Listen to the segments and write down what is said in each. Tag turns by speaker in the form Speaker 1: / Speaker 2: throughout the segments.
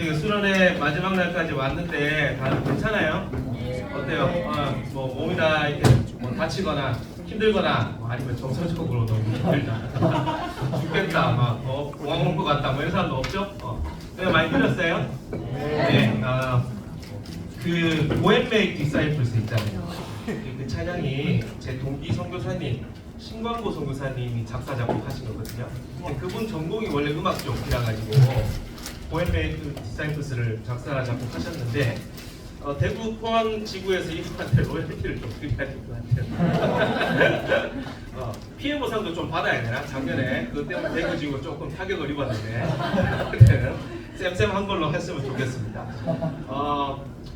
Speaker 1: 지금 수련회 마지막 날까지 왔는데 다들 괜찮아요? 어때요? 뭐 몸이나 이렇게 뭐 다치거나 힘들거나 뭐 아니면 정서적으로 너무 힘들다 죽겠다 막 공황 올 것 같다 뭐 이런 사람도 없죠? 내가 많이 들렸어요? 네. 그 보헤메이크 디사이플스 있잖아요. 그 찬양이 제 동기 선교사님 신광고 선교사님이 작사 작곡하신 거거든요. 그분 전공이 원래 음악 쪽이라 가지고 보헤메이크 디사이플스를 작사 작곡하셨는데 대구 포항 지구에서 이분한테 로열티를 좀 드려야 될 것 같아요. 피해 보상도 좀 받아야 되나? 작년에 그것 때문에 대구 지구 조금 타격을 입었는데 그때는 쌤쌤한 걸로 했으면 좋겠습니다.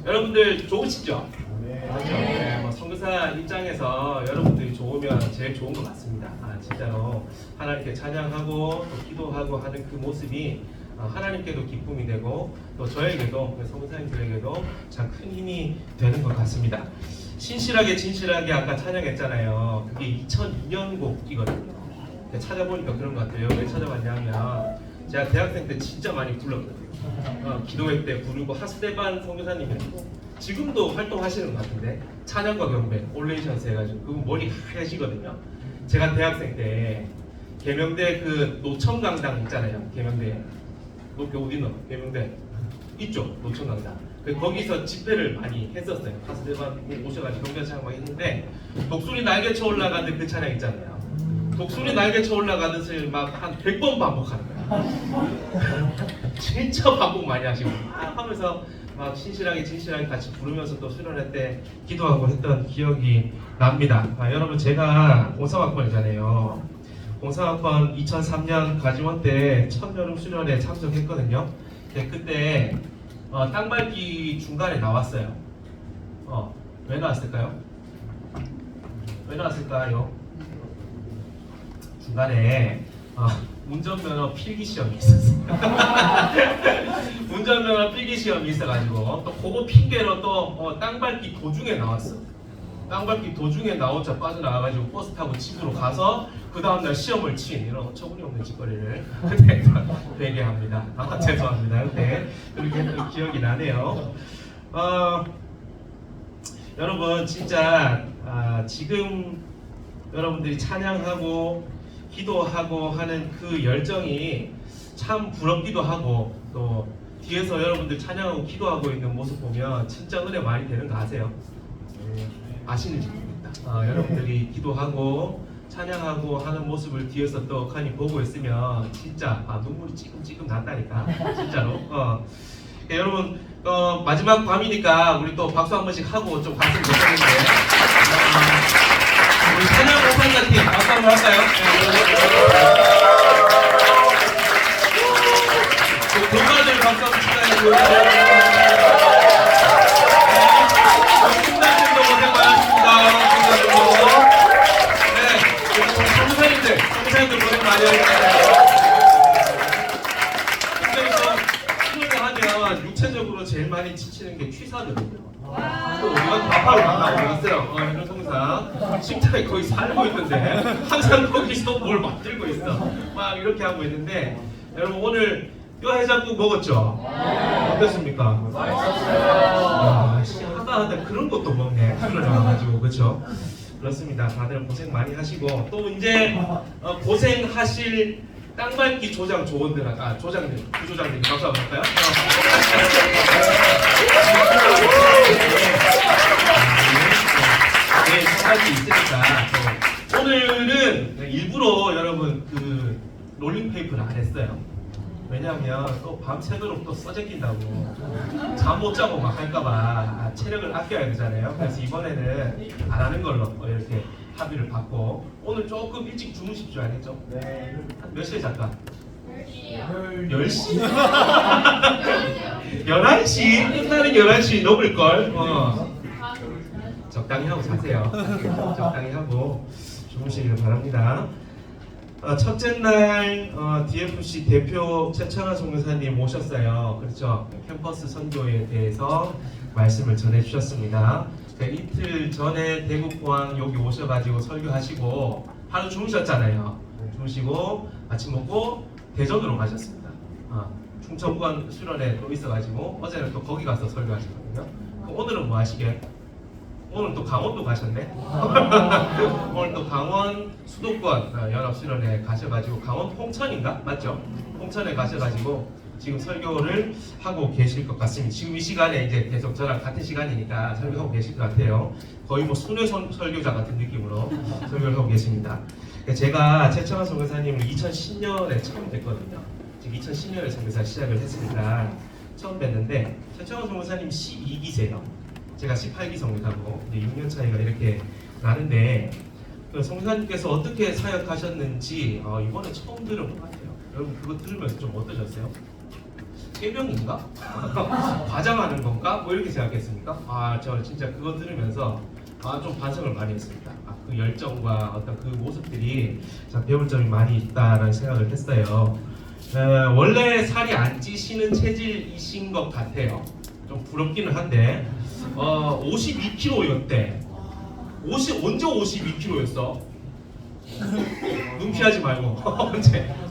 Speaker 1: 여러분들 좋으시죠? 맞죠? 네, 뭐 선교사 입장에서 여러분들이 좋으면 제일 좋은 것 같습니다. 진짜로 하나님께 찬양하고 또 기도하고 하는 그 모습이 하나님께도 기쁨이 되고 또 저에게도 선교사님들에게도 참 큰 힘이 되는 것 같습니다. 신실하게 진실하게 아까 찬양했잖아요. 그게 2002년 곡이거든요. 찾아보니까 그런 것 같아요. 왜 찾아봤냐면 제가 대학생 때 진짜 많이 불렀거든요. 기도회 때 부르고 하스데반 선교사님이라고 지금도 활동하시는 것 같은데 찬양과 경배 올레이션스 해가지고 그분 머리 하얘지거든요. 제가 대학생 때 계명대 그 노천강당 있잖아요. 계명대 어디는 계명대 이쪽 노천강당 거기서 집회를 많이 했었어요. 하스데반 오셔가지고 경배 찬양 막 했는데 독수리 날개쳐 올라가는 그 찬양 있잖아요. 독수리 날개쳐 올라가듯이 막 한 100번 반복하는 거예요. 진짜 반복 많이 하시고 하면서 막 신실하게 진실하게 같이 부르면서 또 수련회 때 기도하고 했던 기억이 납니다. 여러분 제가 공성학번이잖아요. 공성학번 2003년 가지원 때 첫여름 수련회 참석했거든요. 그때 땅밟기 중간에 나왔어요. 왜 나왔을까요? 왜 나왔을까요? 중간에 운전면허 필기 시험이 있었어요. 운전면허 필기 시험이 있어가지고 또 그거 핑계로 또 땅밟기 도중에 나왔어. 땅밟기 도중에 나오자 빠져나와가지고 버스 타고 집으로 가서 그 다음날 시험을 친 이런 어처구니 없는 짓거리를 그때 회개합니다. 죄송합니다. 그때 그렇게 했던 기억이 나네요. 여러분 진짜 지금 여러분들이 찬양하고 기도하고 하는 그 열정이 참 부럽기도 하고 또 뒤에서 여러분들 찬양하고 기도하고 있는 모습 보면 진짜 은혜 많이 되는 거 아세요? 아시는지 모르겠다. 여러분들이 기도하고 찬양하고 하는 모습을 뒤에서 떡하니 보고 있으면 진짜 눈물이 찌끔찌끔 난다니까 진짜로. 여러분 마지막 밤이니까 우리 또 박수 한 번씩 하고 좀 갔으면 좋겠는데 우리 찬양 오판자팀 박수 한번 할까요? 동마들 박수 한번 치자요. 팀장님도 고생 많으십니다. 선생님들 고생 많이 하셨어요. 근데 하면 육체적으로 제일 많이 지치는 게 취사거든요. 우리가 밥하러 만나고 왔어요. 이런 성사 식탁에 거의 살고 있는데 항상 거기서 뭘 만들고 있어. 막 이렇게 하고 있는데 여러분 오늘 뼈 해장국 먹었죠? 어땠습니까? 맛있었어요. 하다 그런 것도 먹네. 술을 나와가지고 그렇죠? 그렇습니다. 다들 고생 많이 하시고 또 이제 고생하실 땅밟기 조장 조원들 조장들 부조장들 박수 한번 볼까요? 네, 땅밟기 있으니까 오늘은 일부러 여러분 그 롤링페이퍼를 안 했어요. 왜냐하면 또 밤새도록 또 써제낀다고 잠 못 자고 막 할까봐 체력을 아껴야 되잖아요. 그래서 이번에는 안 하는 걸로 이렇게 합의를 받고 오늘 조금 일찍 주무십시오. 알겠죠? 네. 몇 시에 잘까? 10시? 11시? 끝나는 11시 넘을걸? 적당히 하고 자세요. 적당히 하고 주무시길 바랍니다. 첫째 날 DFC 대표 최창하 선교사님 오셨어요. 그렇죠? 캠퍼스 선교에 대해서 말씀을 전해주셨습니다. 이틀 전에 대구 포항 여기 오셔가지고 설교하시고 하루 주무셨잖아요. 주무시고 아침 먹고 대전으로 가셨습니다. 충청권 수련회 또 있어가지고 어제는 또 거기 가서 설교하셨거든요. 그럼 오늘은 뭐 하시게? 오늘 또 강원도 가셨네. 오늘 또 강원 수도권 연합수련회 가셔가지고 강원 홍천인가 맞죠? 홍천에 가셔가지고 지금 설교를 하고 계실 것 같습니다. 지금 이 시간에 이제 계속 저랑 같은 시간이니까 설교하고 계실 것 같아요. 거의 뭐 순회 설교자 같은 느낌으로 설교를 하고 계십니다. 제가 최청환 선교사님을 2010년에 처음 뵀거든요. 지금 2010년에 선교사 시작을 했으니까 처음 뵀는데 최청환 선교사님 12기세요. 제가 18기 선교사고 6년 차이가 이렇게 나는데 선교사님께서 어떻게 사역하셨는지 이번에 처음 들은 것 같아요. 여러분 그거 들으면서 좀 어떠셨어요? 깨병인가? 과장하는 건가? 뭐 이렇게 생각했습니까? 저 진짜 그거 들으면서 좀 반성을 많이 했습니다. 그 열정과 어떤 그 모습들이 배울 점이 많이 있다라는 생각을 했어요. 원래 살이 안 찌시는 체질이신 것 같아요. 좀 부럽기는 한데 52kg였대. 언제 52kg였어? 눈 피하지 말고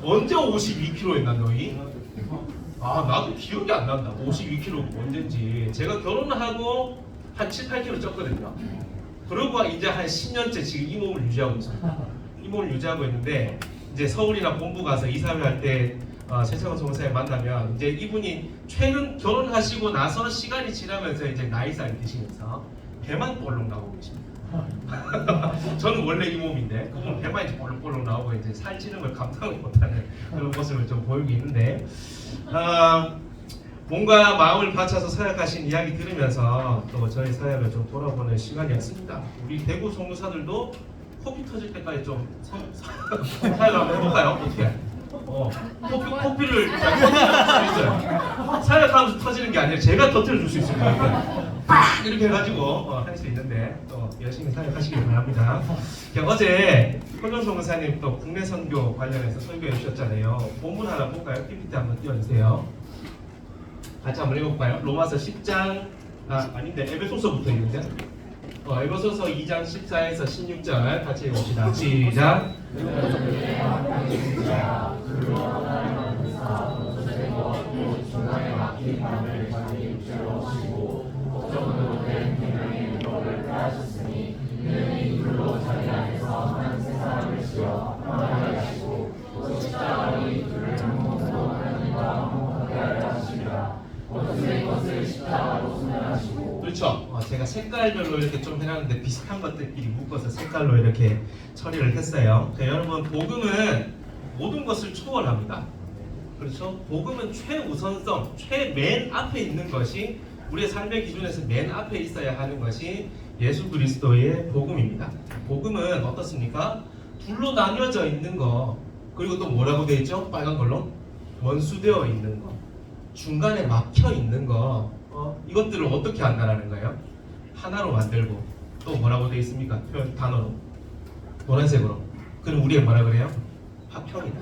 Speaker 1: 언제 52kg였나 너희? 나도 기억이 안 난다. 52kg 언젠지. 제가 결혼을 하고 한 7, 8kg 쪘거든요. 그러고 이제 한 10년째 지금 이 몸을 유지하고 있습니다. 이 몸을 유지하고 있는데 이제 서울이나 본부 가서 이사회 할 때 최청환 선교사님 만나면 이제 이분이 최근 결혼하시고 나서 시간이 지나면서 이제 나이살 드시면서 배만 볼록 나오고 계십니다. 저는 원래 이 몸인데 그분 배만 이제 볼록볼록 나오고 이제 살찌는 걸 감당을 못하는 그런 모습을 좀 보이고 있는데 몸과 마음을 바쳐서 사역하신 이야기 들으면서 또 저희 사역을 좀 돌아보는 시간이었습니다. 우리 대구 선교사들도 코피 터질 때까지 좀 사역 한번 해볼까요? 어떻게? 코피를 터질 수 있어요. 사역하면서 터지는 게 아니라 제가 터뜨려 줄 수 있습니다. 이렇게 해가지고 할 수 있는데 또 열심히 사역하시길 바랍니다. 어제 현종 선교사님 또 국내 선교 관련해서 설교해 주셨잖아요. 본문 하나 볼까요? PPT 한번 띄워주세요. 같이 한번 읽어볼까요? 로마서 10장 아닌데 에베소서부터 읽는데 에베소서 2장 14에서 16절 같이 읽어봅시다. 시작. 그렇죠. 제가 색깔별로 이렇게 좀 해놨는데 비슷한 것들끼리 묶어서 색깔로 이렇게 처리를 했어요. 여러분 복음은 모든 것을 초월합니다. 그렇죠? 복음은 최우선성, 맨 앞에 있는 것이 우리의 삶의 기준에서 맨 앞에 있어야 하는 것이 예수 그리스도의 복음입니다. 복음은 어떻습니까? 둘로 나뉘어져 있는 거, 그리고 또 뭐라고 되어 있죠? 빨간 걸로 원수되어 있는 거, 중간에 막혀 있는 거, 이것들을 어떻게 한다라는 거예요? 하나로 만들고 또 뭐라고 되어 있습니까? 표현 단어로 노란색으로. 그럼 우리가 뭐라 그래요? 화평이다.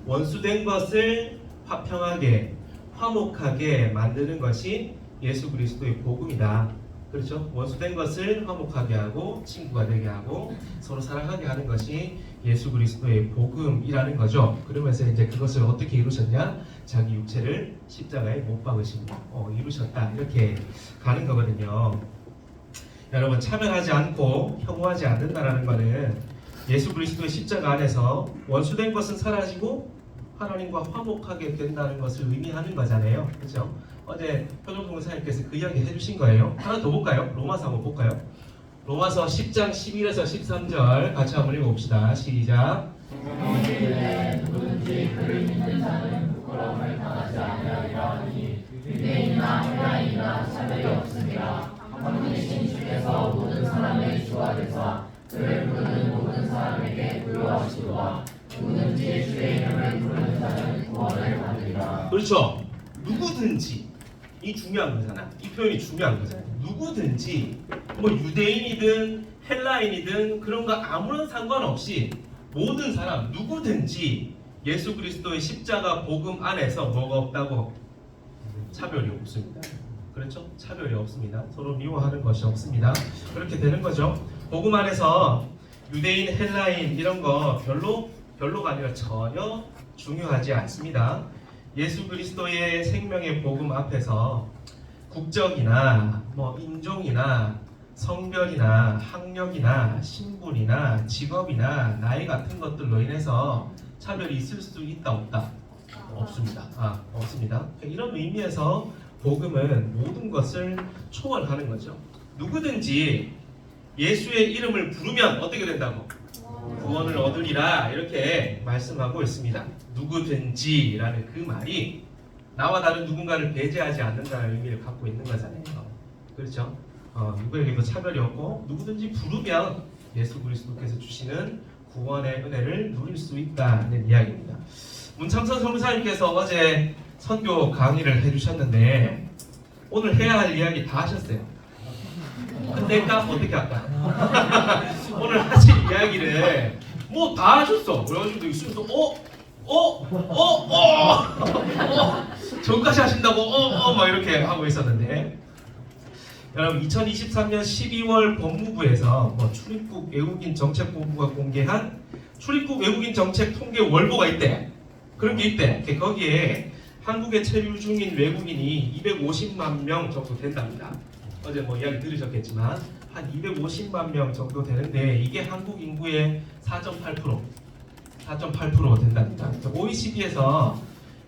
Speaker 1: 원수된 것을 화평하게 화목하게 만드는 것이 예수 그리스도의 복음이다. 그렇죠? 원수된 것을 화목하게 하고 친구가 되게 하고 서로 사랑하게 하는 것이 예수 그리스도의 복음이라는 거죠. 그러면서 이제 그것을 어떻게 이루셨냐? 자기 육체를 십자가에 못 박으시고 이루셨다. 이렇게 가는 거거든요. 여러분 차별하지 않고 혐오하지 않는다라는 것은 예수 그리스도의 십자가 안에서 원수된 것은 사라지고 하나님과 화목하게 된다는 것을 의미하는 거잖아요. 그렇죠? 어제 현종 선교사님께서 그 이야기 해주신 거예요. 하나 더 볼까요? 로마서 한번 볼까요? 로마서 10장 11에서 13절 같이 한번 읽어봅시다. 시작. 누구든지 그를 믿는 자는 부끄러움을 당하지 아니하리라 하니 유대인이나 헬라인이나 차별이 없으니라 한 분이신 주께서 모든 사람의 주가 되사 그를 부르는 모든 사람에게 부요하시도다. 누구든지 주의 이름을 부르는 자는 구원을 받으리라. 그렇죠. 누구든지 이 중요한 거잖아. 이 표현이 중요한 거잖아. 누구든지 뭐 유대인이든 헬라인이든 그런 거 아무런 상관없이 모든 사람 누구든지 예수 그리스도의 십자가 복음 안에서 뭐가 없다고? 차별이 없습니다. 그렇죠? 차별이 없습니다. 서로 미워하는 것이 없습니다. 그렇게 되는 거죠. 복음 안에서 유대인, 헬라인 이런 거 별로가 아니라 전혀 중요하지 않습니다. 예수 그리스도의 생명의 복음 앞에서 국적이나 인종이나 성별이나 학력이나 신분이나 직업이나 나이 같은 것들로 인해서 차별이 있을 수 있다 없다? 없습니다. 없습니다. 이런 의미에서 복음은 모든 것을 초월하는 거죠. 누구든지 예수의 이름을 부르면 어떻게 된다고? 구원을 얻으리라 이렇게 말씀하고 있습니다. 누구든지라는 그 말이 나와 다른 누군가를 배제하지 않는다는 의미를 갖고 있는 거잖아요. 그렇죠? 누구에게도 차별이 없고 누구든지 부르면 예수 그리스도께서 주시는 구원의 은혜를 누릴 수 있다는 이야기입니다. 문창선 선교사님께서 어제 선교 강의를 해주셨는데 오늘 해야 할 이야기 다 하셨어요. 근데 어떻게 할까? 오늘 하실 이야기를 다 하셨어. 그래가지고 있으면서 저까지 하신다고 막 이렇게 하고 있었는데 여러분 2023년 12월 법무부에서 출입국 외국인 정책본부가 공개한 출입국 외국인 정책 통계 월보가 있대. 그런 게 있대. 거기에 한국에 체류 중인 외국인이 250만 명 정도 된답니다. 어제 이야기 들으셨겠지만 한 250만 명 정도 되는데 이게 한국 인구의 4.8% 된답니다. OECD에서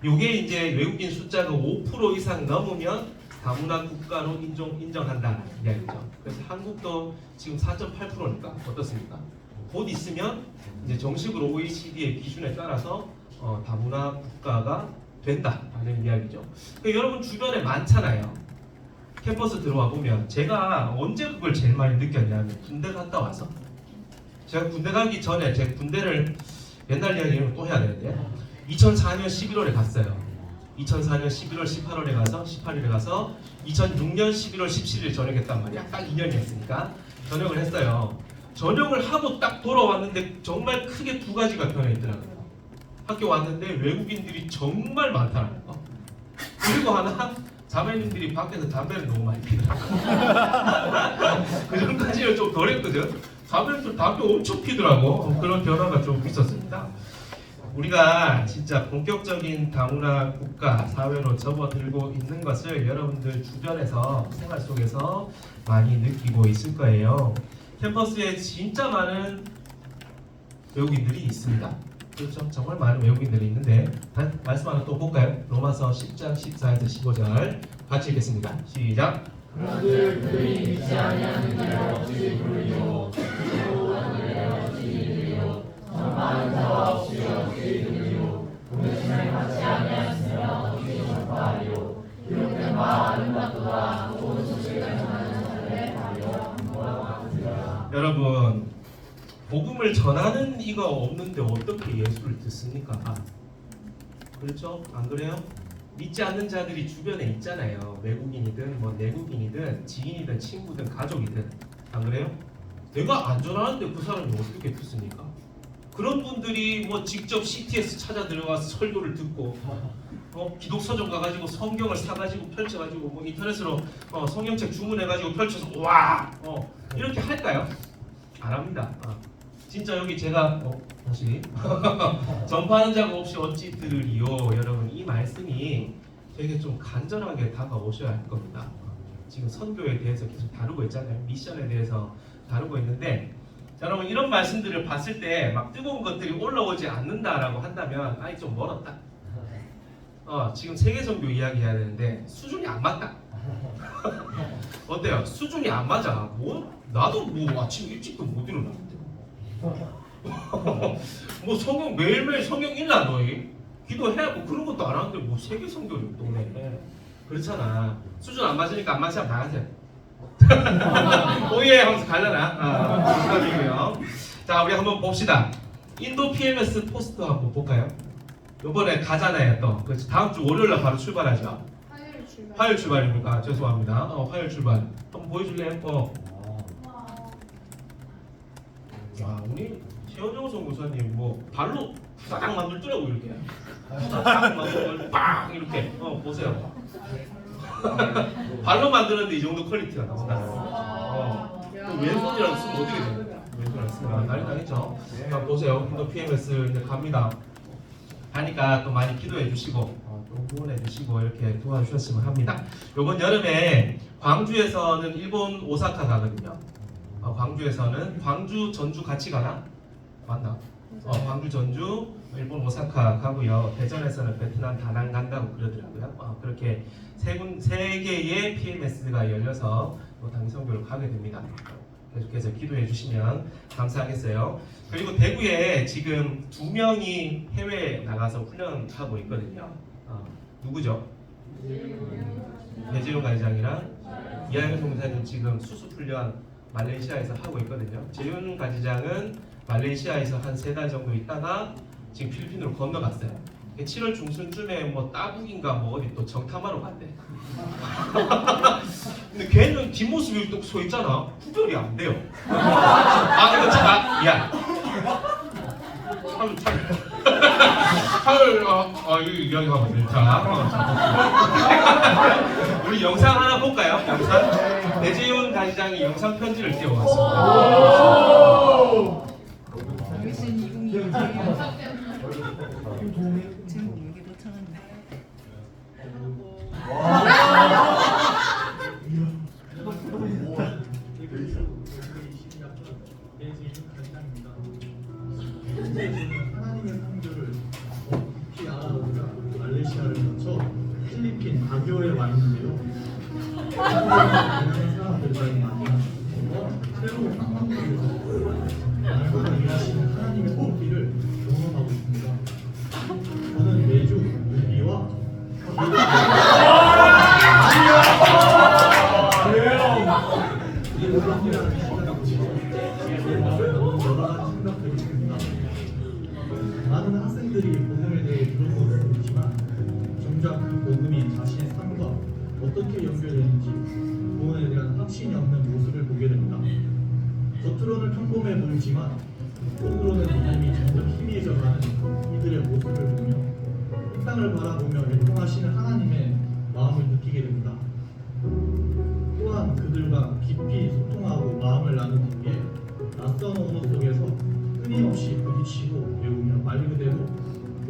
Speaker 1: 이게 이제 외국인 숫자가 5% 이상 넘으면 다문화 국가로 인정한다는 이야기죠. 그래서 한국도 지금 4.8%니까 어떻습니까? 곧 있으면 이제 정식으로 OECD의 기준에 따라서 다문화 국가가 된다는 이야기죠. 여러분 주변에 많잖아요. 캠퍼스 들어와 보면 제가 언제 그걸 제일 많이 느꼈냐면 군대 갔다 와서 제가 군대 가기 전에 제 군대를 옛날 이야기를 또 해야 되는데 2004년 11월에 갔어요. 2004년 11월 18월에 가서 18일에 가서 2006년 11월 17일 전역했단 말이야. 딱 2년이 했으니까 전역을 했어요. 전역을 하고 딱 돌아왔는데 정말 크게 두 가지가 변해 있더라고요. 학교 왔는데 외국인들이 정말 많다는 거. 그리고 하나 자매님들이 밖에서 담배를 너무 많이 피더라고요. 그 전까지는 좀 덜했거든. 자매님들 담배 엄청 피더라고. 그런 변화가 좀 있었습니다. 우리가 진짜 본격적인 다문화 국가 사회로 접어들고 있는 것을 여러분들 주변에서 생활 속에서 많이 느끼고 있을 거예요. 캠퍼스에 진짜 많은 외국인들이 있습니다. 그렇죠? 정말 많은 외국인들이 있는데 말씀 하나 또 볼까요? 로마서 10장 14에서 15절 같이 읽겠습니다. 시작.
Speaker 2: 그런들 그들이 믿지 아니하는 일을 어찌 부르리요 또 하늘에 어찌 이르리요 전파하는 자와 없이 어찌 들으리요 부르심을 받지 아니하였으면 어찌 전파하리요 기록된 바 아름답도다 좋은 소식을 전하는 자들의 발이여 뭐라고 하느니라.
Speaker 1: 여러분 복음을 전하는 이가 없는데 어떻게 예수를 듣습니까? 그렇죠? 안 그래요? 믿지 않는 자들이 주변에 있잖아요. 외국인이든 내국인이든 지인이든 친구든 가족이든. 안 그래요? 내가 안 전하는데 그 사람이 어떻게 듣습니까? 그런 분들이 직접 CTS 찾아 들어가서 설교를 듣고 기독서점 가가지고 성경을 사가지고 펼쳐가지고 인터넷으로 성경책 주문해가지고 펼쳐서 와 이렇게 할까요? 안 합니다. 진짜 여기 제가 다시 전파하는 자가 없이 어찌 들으리요. 여러분 이 말씀이 되게 좀 간절하게 다가오셔야 할 겁니다. 지금 선교에 대해서 계속 다루고 있잖아요. 미션에 대해서 다루고 있는데 여러분 이런 말씀들을 봤을 때 막 뜨거운 것들이 올라오지 않는다라고 한다면 아니 좀 멀었다. 지금 세계선교 이야기해야 되는데 수준이 안 맞다. 어때요? 수준이 안 맞아. 나도 아침 일찍도 못 일어나는데 성경 매일매일 성경 읽나 너희? 기도해야 그런 것도 안 하는데 세계 선교를 또 해. 그렇잖아. 수준 안 맞으니까 안 맞으면 나가세요. 오예 하면서 갈라나. 자 우리 한번 봅시다. 인도 PMS 포스터 한번 볼까요? 이번에 가잖아요 또. 그렇지. 다음 주 월요일날 바로 출발하죠. 화요일 출발입니까? 죄송합니다. 화요일 출발. 한번 보여줄래요? 야, 우리 최현정 선교사님 발로 딱 만들더라고 이렇게. 딱 만들고 빵 이렇게. 보세요. 발로 만드는데 이 정도 퀄리티가 나온다. 또 왼손이랑 쓰면 어떻게 돼요? 왼손이랑 쓰면 난리 나겠죠. 보세요. 인도 PMS 이제 갑니다. 하니까 또 많이 기도해 주시고 후원해 주시고 이렇게 도와주셨으면 합니다. 이번 여름에 광주에서는 일본 오사카 가거든요. 광주에서는 광주 전주 같이 가나? 맞나? 광주 전주 일본 오사카 가고요. 대전에서는 베트남 다낭 간다고 그러더라고요. 그렇게 세 개의 PMS가 열려서 단기 선교를 가게 됩니다. 계속해서 기도해 주시면 감사하겠어요. 그리고 대구에 지금 2명이 해외 나가서 훈련하고 있거든요. 누구죠? 배재용 관장이랑 이하영 총사님 지금 수습 훈련 말레이시아에서 하고 있거든요. 재윤 관장은 말레이시아에서 한 3달 정도 있다가 지금 필리핀으로 건너갔어요. 7월 중순쯤에 뭐 따북인가 뭐 어디 또 정탐하러 갔대. 근데 걔는 뒷모습이 또 서 있잖아. 구별이 안 돼요. 이거 참, 야. 차를 이거 이야기하면 안 자. 우리 영상 하나 볼까요? 영상. 배재훈 관장이 영상 편지를 띄워왔습니다.
Speaker 3: 지금 얘기도 참았네.
Speaker 2: 현재 저는 하나님의 성교를 깊이 알아보자 말레이시아를 거쳐 필리핀 바교에 와 있는데요. 많은 사람들과의 만남, 새로운 관광지에서 날마다 일하시는 하나님의 손길을 경험하고 있습니다. 저는 매주 유비와 많은 학생들이 복음에 대해 들어보고 있지만 정작 그 복음이 자신의 삶과 어떻게 연결되는지 복음에 대한 확신이 없는 모습을 보게 됩니다. 겉으로는 평범해 보이지만 속으로는 믿음이 점점 희미해져가는 이들의 모습을 보며 이 땅을 바라보며 애통하시는 하나님의 마음을 느끼게 됩니다. 또한 그들과 깊이 소통하고 마음을 나눈 뒤에 낯선 언어 속에서 끊임없이 부딪히고 배우며 말 그대로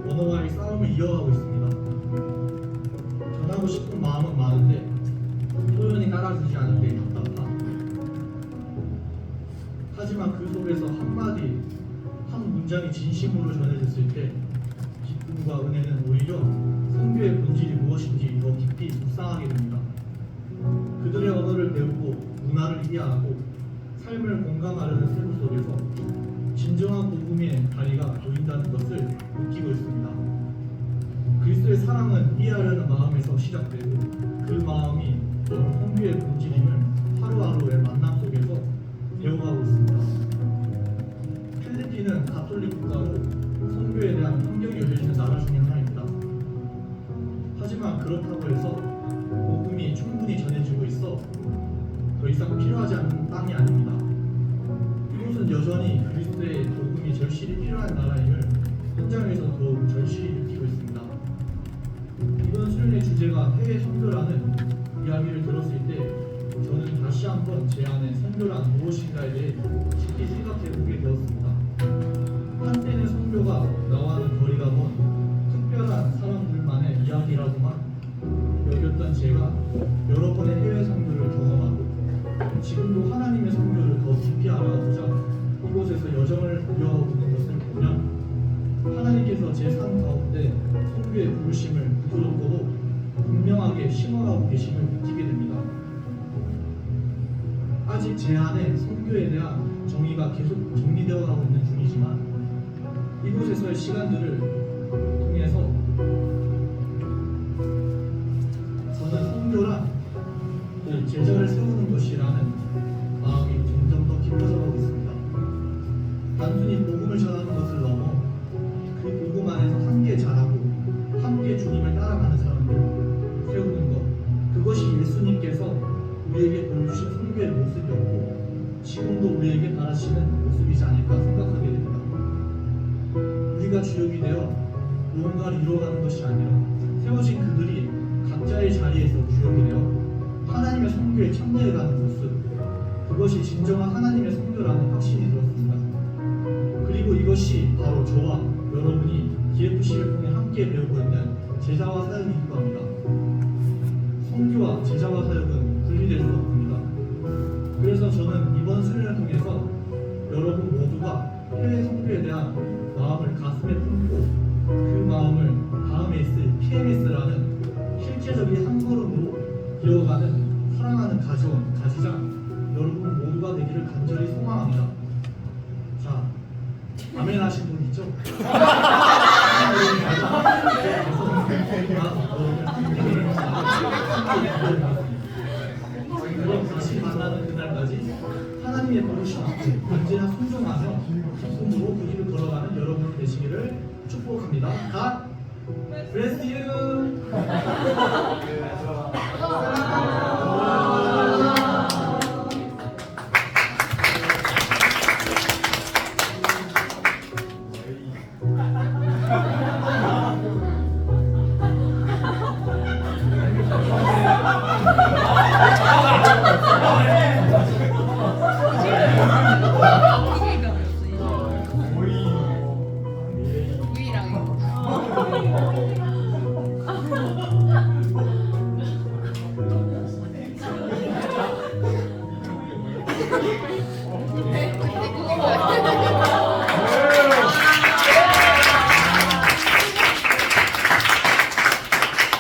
Speaker 2: 언어와의 싸움을 이어가고 있습니다. 전하고 싶은 마음은 많은데 표현이 따라주지 않을 때 답답함. 하지만 그 속에서 한마디, 한 문장이 진심으로 전해졌을 때 기쁨과 은혜는 오히려 선교의 본질이 무엇인지 더 깊이 묵상하게 됩니다. 그들의 언어를 배우고 문화를 이해하고 삶을 공감하려는 세부 속에서 진정한 복음의 다리가 보인다는 것을 느끼고 있습니다. 그리스도의 사랑은 이해하려는 마음에서 시작되고 그 마음이 선교의 본질임을 하루하루의 만남 속에서 배워가고 있습니다. 필리핀은 가톨릭 국가로 선교에 대한 환경이 열려있는 나라 중에 하나입니다. 하지만 그렇다고 해서 복음이 충분히 전해지고 있어 더 이상 필요하지 않은 땅이 아닙니다. 이곳은 여전히 그리스도의 복음이 절실히 필요한 나라임을 현장에서 더욱 절실히 느끼고 있습니다. 이번 수련의 주제가 해외 선교라는 이야기를 들었을 때 저는 다시 한번 제 안에 선교란 무엇인가에 대해 깊이 생각해보게 되었습니다. 한때는 선교가 나와는 거리가 먼 특별한 사람들만의 이야기라고만 여겼던 제가 여러 번의 해외 선교를 경험하고 지금도 하나님의 선교를 더 깊이 알아보자 이곳에서 여정을 이어가고 있는 것을 보면 하나님께서 제 삶 가운데 선교의 부르심을 부드럽고도 분명하게 심어가고 계심을 느끼게 됩니다. 아직 제 안에 선교에 대한 정의가 계속 정리되어 가고 있는 중이지만 이곳에서의 시간들을 통해서 저는 선교란 제자를 세우는 것이라는 마음이 점점 더 깊어져 가고 있습니다. 단순히 복음을 전하는 것을 넘어 그 복음 안에서 함께 자라고 함께 주님을 따라가는 사람들 세우는 것, 그것이 예수님께서 우리에게 보여주신 선교의 모습이었고 지금도 우리에게 바라시는 모습이지 않을까 생각하게 됩니다. 우리가 주역이 되어 무언가를 이루어가는 것이 아니라 세워진 그들이 각자의 자리에서 주역이 되어 하나님의 선교에 참여해가는 모습, 그것이 진정한 하나님의 선교라는 확신이 들었습니다. 그리고 이것이 바로 저와 여러분이 GFC를 통해 함께
Speaker 4: 함께 배우고 있는 제자와 사역이기도 합니다. 선교와 제자와 사역은 분리될 수 없습니다. 그래서 저는 이번 수련을 통해서 여러분 모두가 해외 선교에 대한 마음을 가슴에 품고 그 마음을 다음에 있을 PMS라는 실제적인 한 걸음으로 이어가는 사랑하는 가지원, 가지장 여러분 모두가 되기를 간절히 소망합니다. 자, 아멘 하신 분 있죠? 그럼 다시 만나는 그날까지 하나님의 부르심 앞에 언제나 순종하며 기쁨으로 그 길을 걸어가는 여러분 되시기를 축복합니다. God bless you.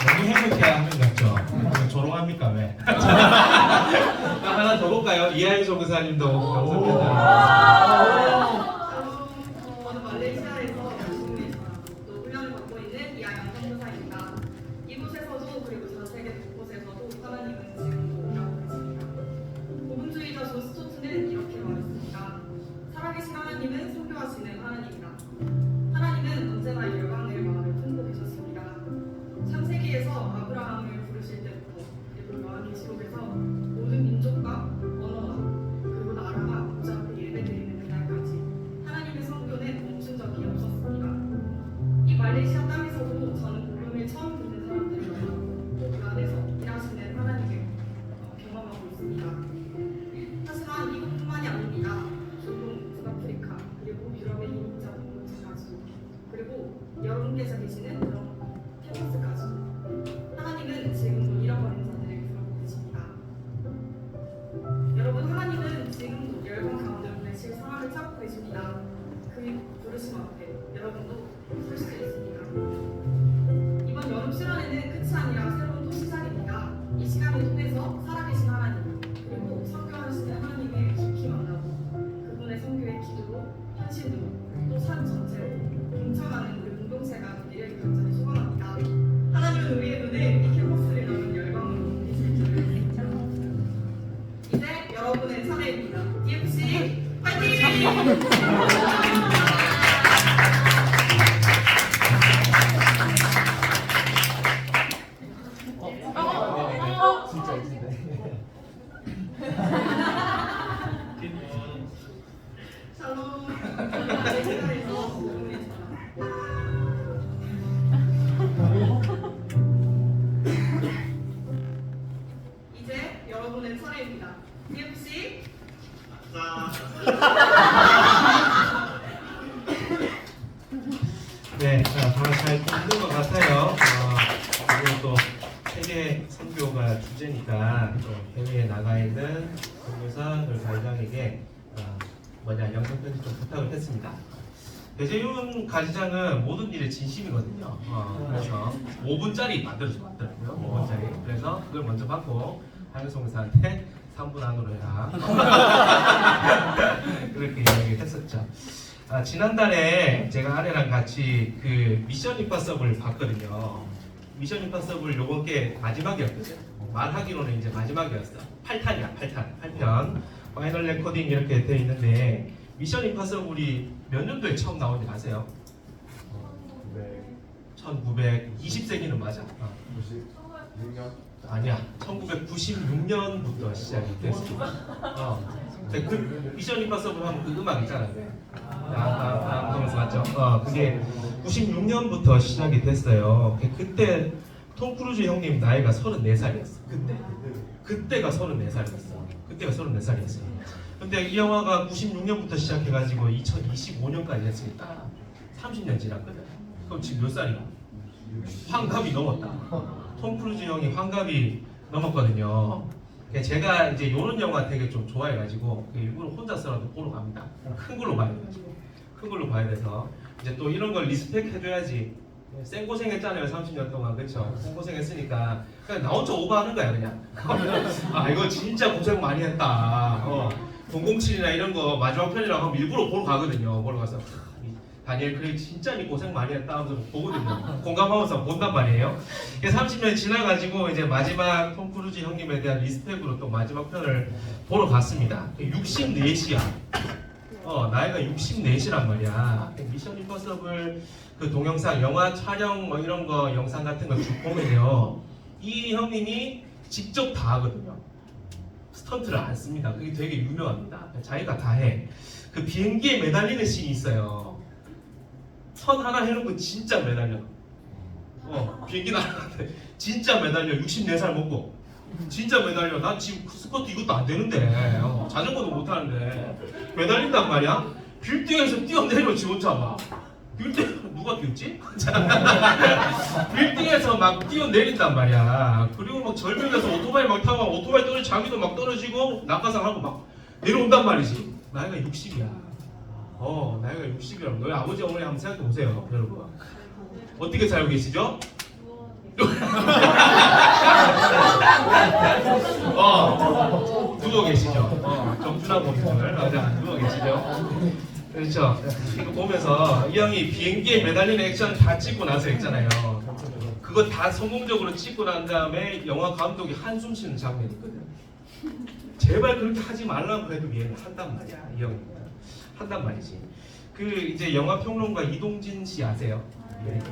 Speaker 1: 너무 행복해하는 것 같죠? 조롱합니까 왜? 하나 더 볼까요? 이하이 조교사님도 감사합니다.
Speaker 5: 저는 말레이시아에서 열심히 또 훈련을 받고 있는 이하영 선교사입니다. 이곳에서도 그리고 전 세계 곳곳에서도 하나님은 지금도 일하고 계십니다. 복음주의자 존 스토트는 이렇게 말했습니다. 살아계신 하나님은 선교하시는 하나님이다. 하나님은 언제나 열방의 마음을 품고 계셨습니다. 창세기에서 아브라함을 부르실 때부터 그리고 요한계시록에서 모든 민족과 언어와 그리고 나라가 모두 앞에 예배드리는 그날까지 하나님의 선교는 멈춘 적이 없었습니다. 이 말레이시아 땅에서도 저는 복음을 처음 듣는 사람들을 만나고 그 안에서 일하시는 하나님을 경험하고 있습니다. 하지만 이것뿐만이 아닙니다. 중동, 북아프리카, 그리고 유럽의 이민자 공동체까지 그리고 여러분께서 계시는 그런 캠퍼스까지 하나님은 지금도 잃어버린 자들을 부르고 계십니다. 여러분 하나님은 지금도 열방 가운데 보내실 사람을 찾고 계십니다. 그 부르심 앞에 여러분도 설 수 있습니다. 이번 여름 수련회는 끝이 아니라 새로운 또 시작입니다. 이 시간을 통해서 살아계신 하나님 그리고 선교하시는 하나님을 깊이 만나고 그분의 선교의 기도로 현실로 또 삶 전체로 동참하는 우리 공동체가 되기를 간절히 소원합니다. 하나님은 우리의 눈을 이 캠퍼스를 넘은 열방으로 옮기실 줄을 이제 여러분의 차례입니다. DFC 화이팅! 샬롬 말레이시아에서 복음을 이제 여러분의 차례입니다. DFC
Speaker 1: 네, 바로 잘 듣는 것 같아요. 그리고 또 세계 선교가 주제니까 또 해외에 나가 있는 선교사 그리고 가지장에게 영상 편지 좀 부탁을 했습니다. 배재윤 가지장은 모든 일에 진심이거든요. 그래서 5분짜리 만들었더라고요. 5분짜리. 그래서 그걸 먼저 받고 한효성사한테 3분 안으로 해라. 그렇게 이야기했었죠. 지난달에 제가 아내랑 같이 그 미션 임파서블을 봤거든요. 미션 임파서블 요번 게 마지막이었거든요. 말하기로는 이제 마지막이었어. 8탄이야, 8편. 파이널 레코딩 이렇게 돼 있는데 미션 임파서블이 몇 년도에 처음 나온지 아세요? 1920세기는 맞아.
Speaker 2: 96년?
Speaker 1: 아니야. 1996년부터 시작이 됐습니다. 근데 그 미션 임파서블 하면 그 음악 있잖아요. 하면서 맞죠? 그게 96년부터 시작이 됐어요. 그때 톰 크루즈 형님 나이가 34살이었어. 그때가 34살이었어. 그때가 34살이었어요. 근데 이 영화가 96년부터 시작해가지고 2025년까지 했으니까 30년 지났거든. 그럼 지금 몇 살이야? 환갑이 넘었다. 톰 크루즈 형이 환갑이 넘었거든요. 제가 이제 이런 영화 되게 좀 좋아해가지고 일부러 혼자서라도 보러 갑니다. 큰 걸로 봐야 돼가지고 큰 걸로 봐야 돼서 이제 또 이런 걸 리스펙 해줘야지. 생고생했잖아요 30년 동안. 그쵸? 생고생했으니까 그냥 나 혼자 오버하는 거야 그냥. 아 이거 진짜 고생 많이 했다. 007이나 이런 거 마지막 편이라고 하면 일부러 보러 가거든요. 보러 가서 다니엘 크레이그 진짜 니 고생 많이 했다 하면서 보거든요. 공감하면서 본단 말이에요. 30년이 지나가지고 이제 마지막 톰 크루즈 형님에 대한 리스펙으로 또 마지막 편을 보러 갔습니다. 64시야. 나이가 64시란 말이야. 미션 임퍼서블 그 동영상, 영화 촬영 뭐 이런 거 영상 같은 거 쭉 보면요, 이 형님이 직접 다 하거든요. 스턴트를 안 씁니다. 그게 되게 유명합니다. 자기가 다 해. 그 비행기에 매달리는 씬이 있어요. 선 하나 해놓고 진짜 매달려. 비행기 날아가는데 진짜 매달려. 64살 먹고 진짜 매달려. 난 지금 스쿼트 이것도 안 되는데, 자전거도 못 하는데 매달린단 말이야. 빌딩에서 뛰어내려 지 혼자 막. 빌딩 누가 뛰었지? 빌딩에서 막 뛰어내린단 말이야. 그리고 막 절벽에서 오토바이 막 타고 오토바이 떨어지 자기도 막 떨어지고 낙하산하고 막 내려온단 말이지. 나이가 60이야. 나이가 60이라고. 너희 아버지 어머니 한번 생각해 보세요, 여러분. 어떻게 살고 계시죠? 누워 계시죠? 정준하 범인들 누워 계시죠? 그렇죠. 이거 보면서 이 형이 비행기에 매달리는 액션 다 찍고 나서 했잖아요. 그거 다 성공적으로 찍고 난 다음에 영화 감독이 한숨 쉬는 장면이 있거든. 제발 그렇게 하지 말라고 해도 얘는 한단 말이야. 이 형이 한단 말이지. 그 이제 영화 평론가 이동진 씨 아세요?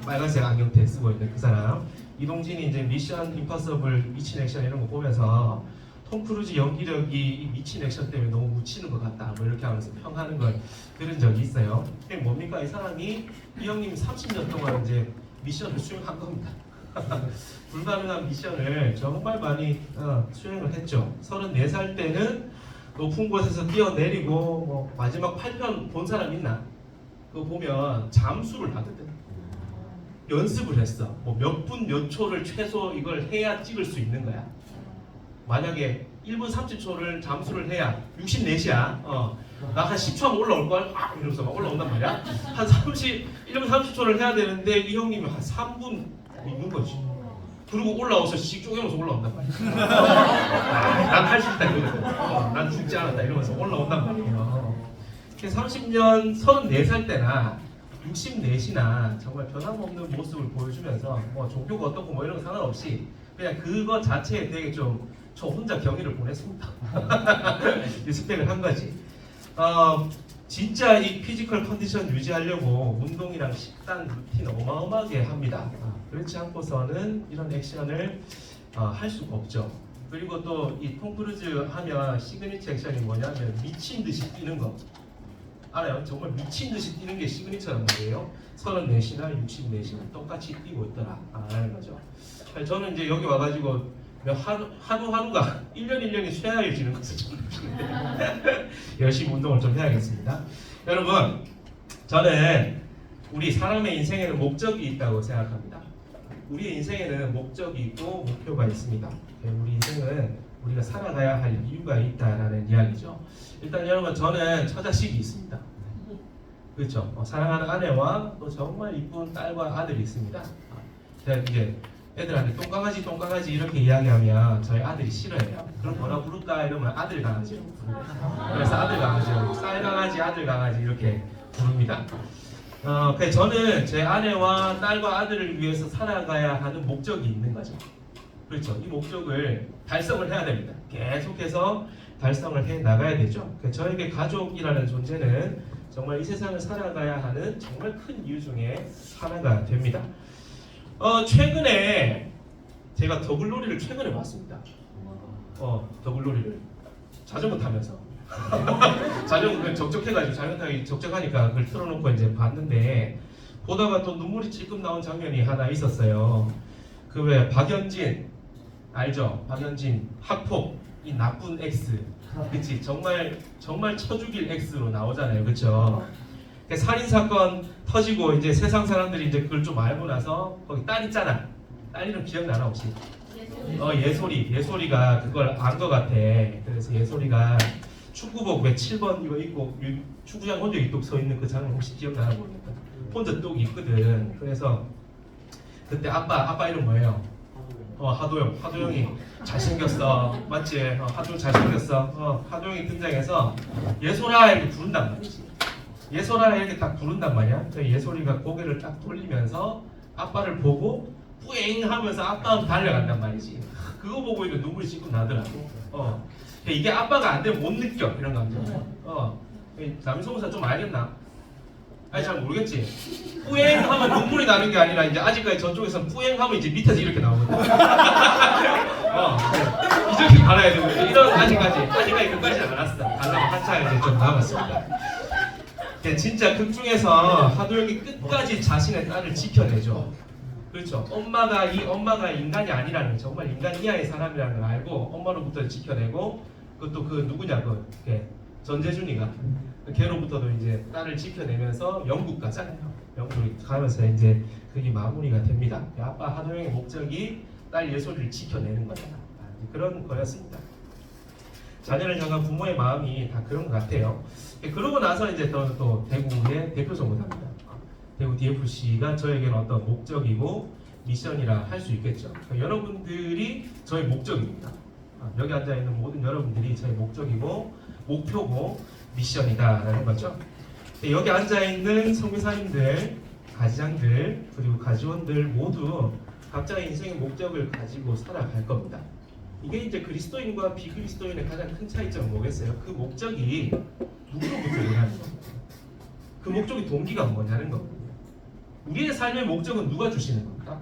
Speaker 1: 빨간색 안경테 쓰고 있는 그 사람. 이동진이 이제 미션 임파서블 미친 액션 이런 거 보면서 톰 크루즈 연기력이 이 미친 액션 때문에 너무 묻히는 것 같다 뭐 이렇게 하면서 평하는 걸 들은 적이 있어요. 그게 뭡니까? 이 사람이 이 형님 30년 동안 이제 미션을 수행한 겁니다. 불가능한 미션을 정말 많이 수행을 했죠. 34살 때는 높은 곳에서 뛰어내리고 뭐 마지막 8편 본 사람 있나? 그거 보면 잠수를 하거든. 연습을 했어. 뭐 몇 분 몇 초를 최소 이걸 해야 찍을 수 있는 거야. 만약에 1분 30초를 잠수를 해야 64시야. 나 한 10초 하면 올라올걸? 이러면서 막 올라온단 말이야. 한 1분 30초를 해야 되는데 이 형님이 한 3분 있는 거지. 그리고 올라와서 씩 쪼개면서 올라온단 말이야. 난 할 수 있다 이러거든. 난 죽지 않았다 이러면서 올라온단 말이에요. 30년 34살 때나 64시나 정말 변함없는 모습을 보여주면서 뭐 종교가 어떻고 뭐 이런 거 상관없이 그냥 그거 자체에 되게 좀 저 혼자 경의를 보냈습니다. 리스펙을 한 거지. 진짜 이 피지컬 컨디션 유지하려고 운동이랑 식단 루틴 어마어마하게 합니다. 그렇지 않고서는 이런 액션을 할 수가 없죠. 그리고 또 이 톰 크루즈 하면 시그니처 액션이 뭐냐면 미친 듯이 뛰는 거. 알아요? 정말 미친 듯이 뛰는 게 시그니처란 말이에요. 34시나 64시나 똑같이 뛰고 있더라. 라는 거죠. 저는 이제 여기 와가지고 하루하루가 1년이 쇠약해지는 것을 좀 느끼는데 열심히 운동을 좀 해야겠습니다. 여러분, 저는 우리 사람의 인생에는 목적이 있다고 생각합니다. 우리의 인생에는 목적이 있고 목표가 있습니다. 우리 인생은 우리가 살아가야 할 이유가 있다라는 이야기죠. 일단 여러분, 저는 처자식이 있습니다. 그렇죠? 사랑하는 아내와 또 정말 이쁜 딸과 아들이 있습니다. 제가 이제 애들한테 똥강아지 이렇게 이야기하면 저희 아들이 싫어해요. 그럼 뭐라 부를까 이러면 아들 강아지라고 부릅니다. 그래서 아들 강아지라고 쌀 강아지, 아들 강아지 이렇게 부릅니다. 그래서 저는 제 아내와 딸과 아들을 위해서 살아가야 하는 목적이 있는 거죠. 그렇죠. 이 목적을 달성을 해야 됩니다. 계속해서 달성을 해 나가야 되죠. 저에게 가족이라는 존재는 정말 이 세상을 살아가야 하는 정말 큰 이유 중에 하나가 됩니다. 최근에 제가 더글로리를 최근에 봤습니다. 더글로리를 자전거 타면서 자전거 적적해가지고 자전거 타기 적적하니까 그걸 틀어놓고 이제 봤는데 보다가 또 눈물이 찔끔 나온 장면이 하나 있었어요. 그 왜 박연진 알죠? 박연진 학폭 이 나쁜 X, 그치? 정말 쳐 죽일 X로 나오잖아요, 그렇죠? 살인 사건 터지고 이제 세상 사람들이 이제 그걸 좀 알고 나서 거기 딸 있잖아. 딸 이름 기억나나 혹시? 예솔이가 그걸 안 것 같아. 그래서 예솔이가 축구복 왜 7번 이거 입고 축구장 혼자 이뚝 서 있는 그 장면 혹시 기억나나 모르겠다. 혼자 뚝 있거든. 그래서 그때 아빠 이름 뭐예요? 하도영이 잘생겼어. 맞지? 하도영 잘생겼어. 하도영이 등장해서 예솔아 이렇게 부른단 말이지. 예솔아 이렇게 딱 부른단 말이야. 예솔이가 고개를 딱 돌리면서 아빠를 보고 뿌잉 하면서 아빠는 달려간단 말이지. 그거 보고 이거 눈물이 찔끔 나더라고. 이게 아빠가 안 되면 못 느껴 이런 감정. 남성사 좀 알겠나? 아니 잘 모르겠지. 뿌잉 하면 눈물이 나는 게 아니라 이제 아직까지 저쪽에서는 뿌잉 하면 이제 밑에서 이렇게 나오거든. 이렇게 갈아야 되거든. 이런 아직까지 끝까지는 안 왔어. 가려면 한참 이제 좀 남았습니다. 진짜 극 중에서 하도영이 끝까지 자신의 딸을 지켜내죠. 그렇죠. 엄마가 인간이 아니라는 거, 정말 인간 이하의 사람이라는 걸 알고 엄마로부터 지켜내고 그것도 그 누구냐 전재준이가 걔로부터도 이제 딸을 지켜내면서 영국 가잖아요. 영국에 가면서 이제 그게 마무리가 됩니다. 아빠 하도영의 목적이 딸 예솔이를 지켜내는 거잖아. 그런 거였습니다. 자녀를 향한 부모의 마음이 다 그런 것 같아요. 그러고 나서 이제 또 대구의 대표 선거사입니다. 대구 DFC가 저에게는 어떤 목적이고 미션이라 할 수 있겠죠. 여러분들이 저의 목적입니다. 여기 앉아 있는 모든 여러분들이 저의 목적이고 목표고 미션이다라는 거죠. 여기 앉아 있는 선교사님들, 가지장들 그리고 가지원들 모두 각자의 인생의 목적을 가지고 살아갈 겁니다. 이게 이제 그리스도인과 비그리스도인의 가장 큰 차이점은 뭐겠어요? 그 목적이 누구로부터 오냐는 겁니다. 그 목적의 동기가 뭐냐는 겁니다. 우리의 삶의 목적은 누가 주시는 겁니까?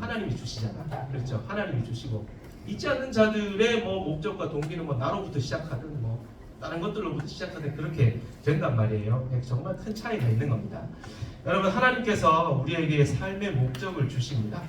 Speaker 1: 하나님이 주시잖아. 그렇죠? 하나님이 주시고 믿지 않는 자들의 목적과 동기는 나로부터 시작하든 다른 것들로부터 시작하든 그렇게 된단 말이에요. 정말 큰 차이가 있는 겁니다. 여러분 하나님께서 우리에게 삶의 목적을 주십니다.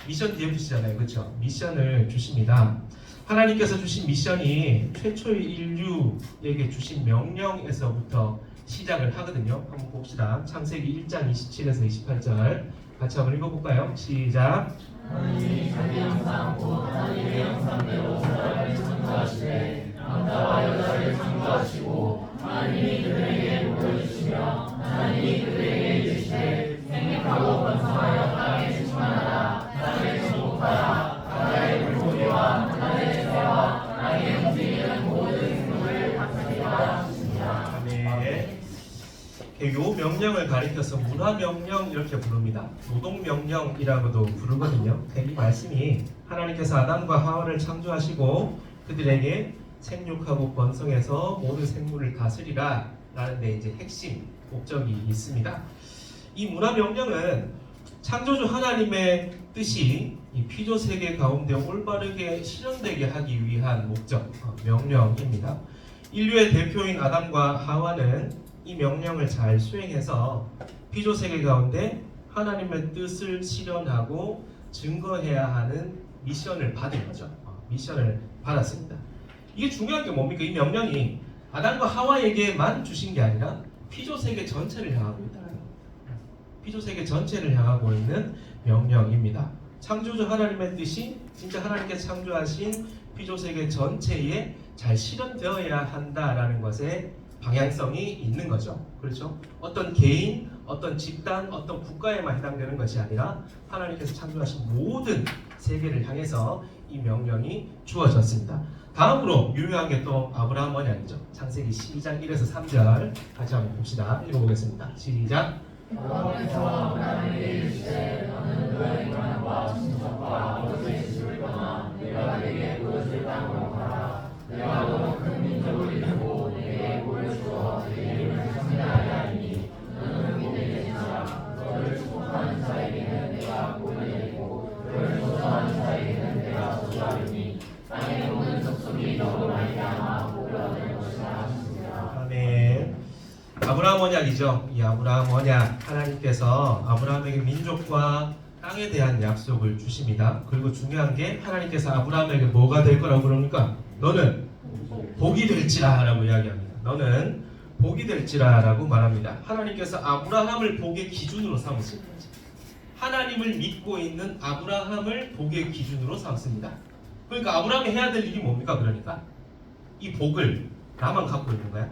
Speaker 1: 미션 DFC잖아요. 그렇죠? 미션을 주십니다. 하나님께서 주신 미션이 최초의 인류에게 주신 명령에서부터 시작을 하거든요. 한번 봅시다. 창세기 1장 27에서 28절 같이 한번 읽어볼까요? 시작.
Speaker 2: 하나님이 자기 형상 곧 하나님의 형상대로 사람을 창조하시되 남자와 여자를 창조하시고 하나님이 그들에게 복을 주시며 하나님이 그들에게 이르시되 생육하고 번성하여 땅에 충만하라 땅을 정복하라 바다의 물고기와 하늘의 새와 땅에 움직이는 모든 생물을 다스리라 하십니다.
Speaker 1: 아멘. 요 명령을 가리켜서 문화명령 이렇게 부릅니다. 노동명령이라고도 부르거든요. 이 말씀이 하나님께서 아담과 하와를 창조하시고 그들에게 생육하고 번성해서 모든 생물을 다스리라 라는 데 이제 핵심 목적이 있습니다. 이 문화명령은 창조주 하나님의 뜻이 이 피조 세계 가운데 올바르게 실현되게 하기 위한 목적, 명령입니다. 인류의 대표인 아담과 하와는 이 명령을 잘 수행해서 피조 세계 가운데 하나님의 뜻을 실현하고 증거해야 하는 미션을 받은 거죠. 미션을 받았습니다. 이게 중요한 게 뭡니까? 이 명령이 아담과 하와에게만 주신 게 아니라 피조 세계 전체를 향하고 있다는 거예요. 피조 세계 전체를 향하고 있는 명령입니다. 창조주 하나님의 뜻이 진짜 하나님께서 창조하신 피조 세계 전체에 잘 실현되어야 한다라는 것에 방향성이 있는 거죠. 그렇죠? 어떤 개인, 어떤 집단, 어떤 국가에만 해당되는 것이 아니라 하나님께서 창조하신 모든 세계를 향해서 이 명령이 주어졌습니다. 다음으로 유명한 게 또 아브라함 언약이죠. 창세기 12장 1에서 3절 같이 한번 봅시다. 읽어보겠습니다. 시작.
Speaker 2: 여호와께서 아브라함에게 이르시되 너는 너의 고향과 친척과 아버지의 집을 떠나 내가 내게 보여줄 땅으로 가라. 내가 너로 큰 민족을 이루고 내게 복을 주어 내 이름을 창대하게 하리니 너는 복이 되리라. 너를 축복하는 자에게는 내가 복을 내리고 너를 저주하는 자에게는 내가 저주하리니 땅의 모든 족속이 너로 말미암아 복을 얻을 것이라 하십니다.
Speaker 1: 아멘. 아브라함 언약이죠. 이 아브라함 언약, 하나님께서 아브라함에게 민족과 땅에 대한 약속을 주십니다. 그리고 중요한 게 하나님께서 아브라함에게 뭐가 될 거라고 그럽니까? 너는 복이 될지라 라고 이야기합니다. 너는 복이 될지라라고 말합니다. 하나님께서 아브라함을 복의 기준으로 삼으십니다. 하나님을 믿고 있는 아브라함을 복의 기준으로 삼습니다. 그러니까 아브라함이 해야 될 일이 뭡니까? 그러니까 이 복을 나만 갖고 있는 거야?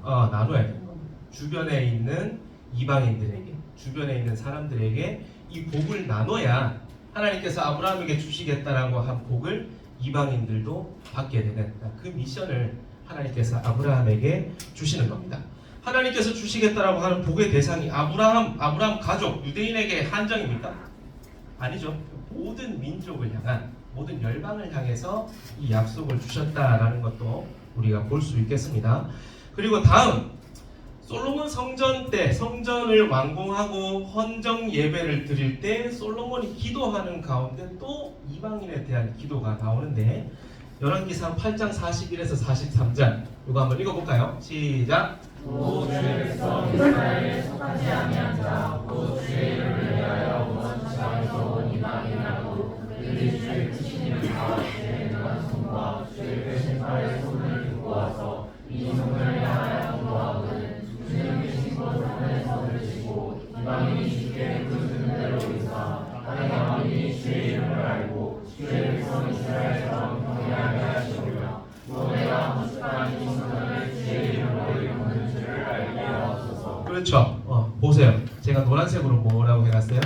Speaker 1: 나눠야 되는 겁니다. 주변에 있는 이방인들에게, 주변에 있는 사람들에게 이 복을 나눠야 하나님께서 아브라함에게 주시겠다라고 한 복을 이방인들도 받게 되는 그 미션을 하나님께서 아브라함에게 주시는 겁니다. 하나님께서 주시겠다라고 하는 복의 대상이 아브라함 가족, 유대인에게 한정입니까? 아니죠. 모든 민족을 향한, 모든 열방을 향해서 이 약속을 주셨다라는 것도 우리가 볼 수 있겠습니다. 그리고 다음, 솔로몬 성전 때 성전을 완공하고 헌정 예배를 드릴 때 솔로몬이 기도하는 가운데 또 이방인에 대한 기도가 나오는데 열왕기상 8장 41에서 43절 이거 한번 읽어볼까요? 시작.
Speaker 2: 또 주의 백성 이스라엘에 속하지 아니한 자, 또 주의 이름을 위하여 온 지방에서 온 이방인이라도 그들이 주의 크신 힘을 다 주의 능한 손과 주의 크신 팔의 손을 들고 와서 이 성전을 향하여 기도하거든 주는 계신 곳 하늘에서 들으시고 이방인이 주께 부르짖는 대로 인사 다른 왕이 주의 이름을 알고 주의 백성 이스라엘처럼 경외하게 하시오며 또 내가 건축한 이 성전을 주의 이름으로 이루는 줄을 알게 하옵소서.
Speaker 1: 그렇죠. 보세요. 제가 노란색으로 뭐라고 해놨어요?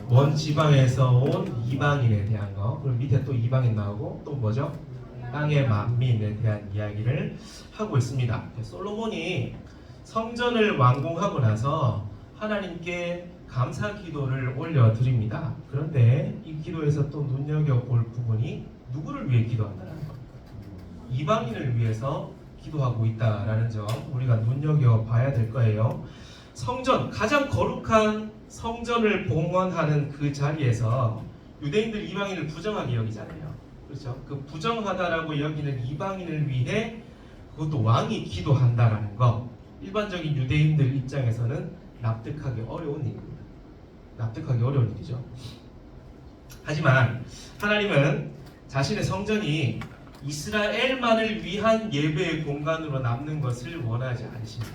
Speaker 1: 먼 지방에서 온 이방인에 대한 거. 그리고 밑에 또 이방인 나오고 또 뭐죠? 땅의 만민에 대한 이야기를 하고 있습니다. 솔로몬이 성전을 완공하고 나서 하나님께 감사 기도를 올려드립니다. 그런데 이 기도에서 또 눈여겨볼 부분이 누구를 위해 기도한다는 것, 이방인을 위해서 기도하고 있다라는 점 우리가 눈여겨봐야 될 거예요. 성전, 가장 거룩한 성전을 봉헌하는 그 자리에서 유대인들 이방인을 부정하게 여기잖아요. 그렇죠? 그 부정하다라고 여기는 이방인을 위해 그것도 왕이 기도한다라는 거, 일반적인 유대인들 입장에서는 납득하기 어려운 일입니다. 납득하기 어려운 일이죠. 하지만 하나님은 자신의 성전이 이스라엘만을 위한 예배의 공간으로 남는 것을 원하지 않으십니다.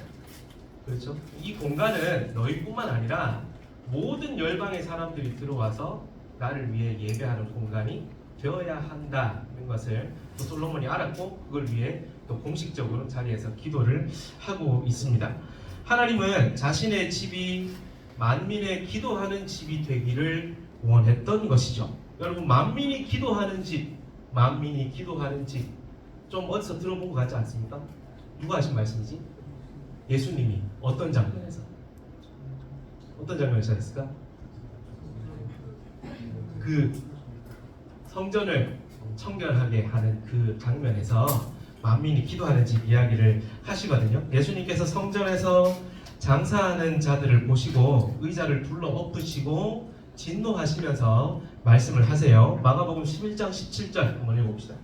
Speaker 1: 그렇죠? 이 공간은 너희뿐만 아니라 모든 열방의 사람들이 들어와서 나를 위해 예배하는 공간이 되어야 한다는 것을 또 솔로몬이 알았고 그걸 위해 또 공식적으로 자리에서 기도를 하고 있습니다. 하나님은 자신의 집이 만민의 기도하는 집이 되기를 원했던 것이죠. 여러분, 만민이 기도하는 집, 좀 어디서 들어본 것 같지 않습니까? 누가 하신 말씀이지? 예수님이 어떤 장면에서 하셨을까? 그 성전을 청결하게 하는 그 장면에서 만민이 기도하는 집 이야기를 하시거든요. 예수님께서 성전에서 장사하는 자들을 보시고 의자를 둘러 엎으시고 진노하시면서 말씀을 하세요. 마가복음 11장 17절 한번 읽어봅시다.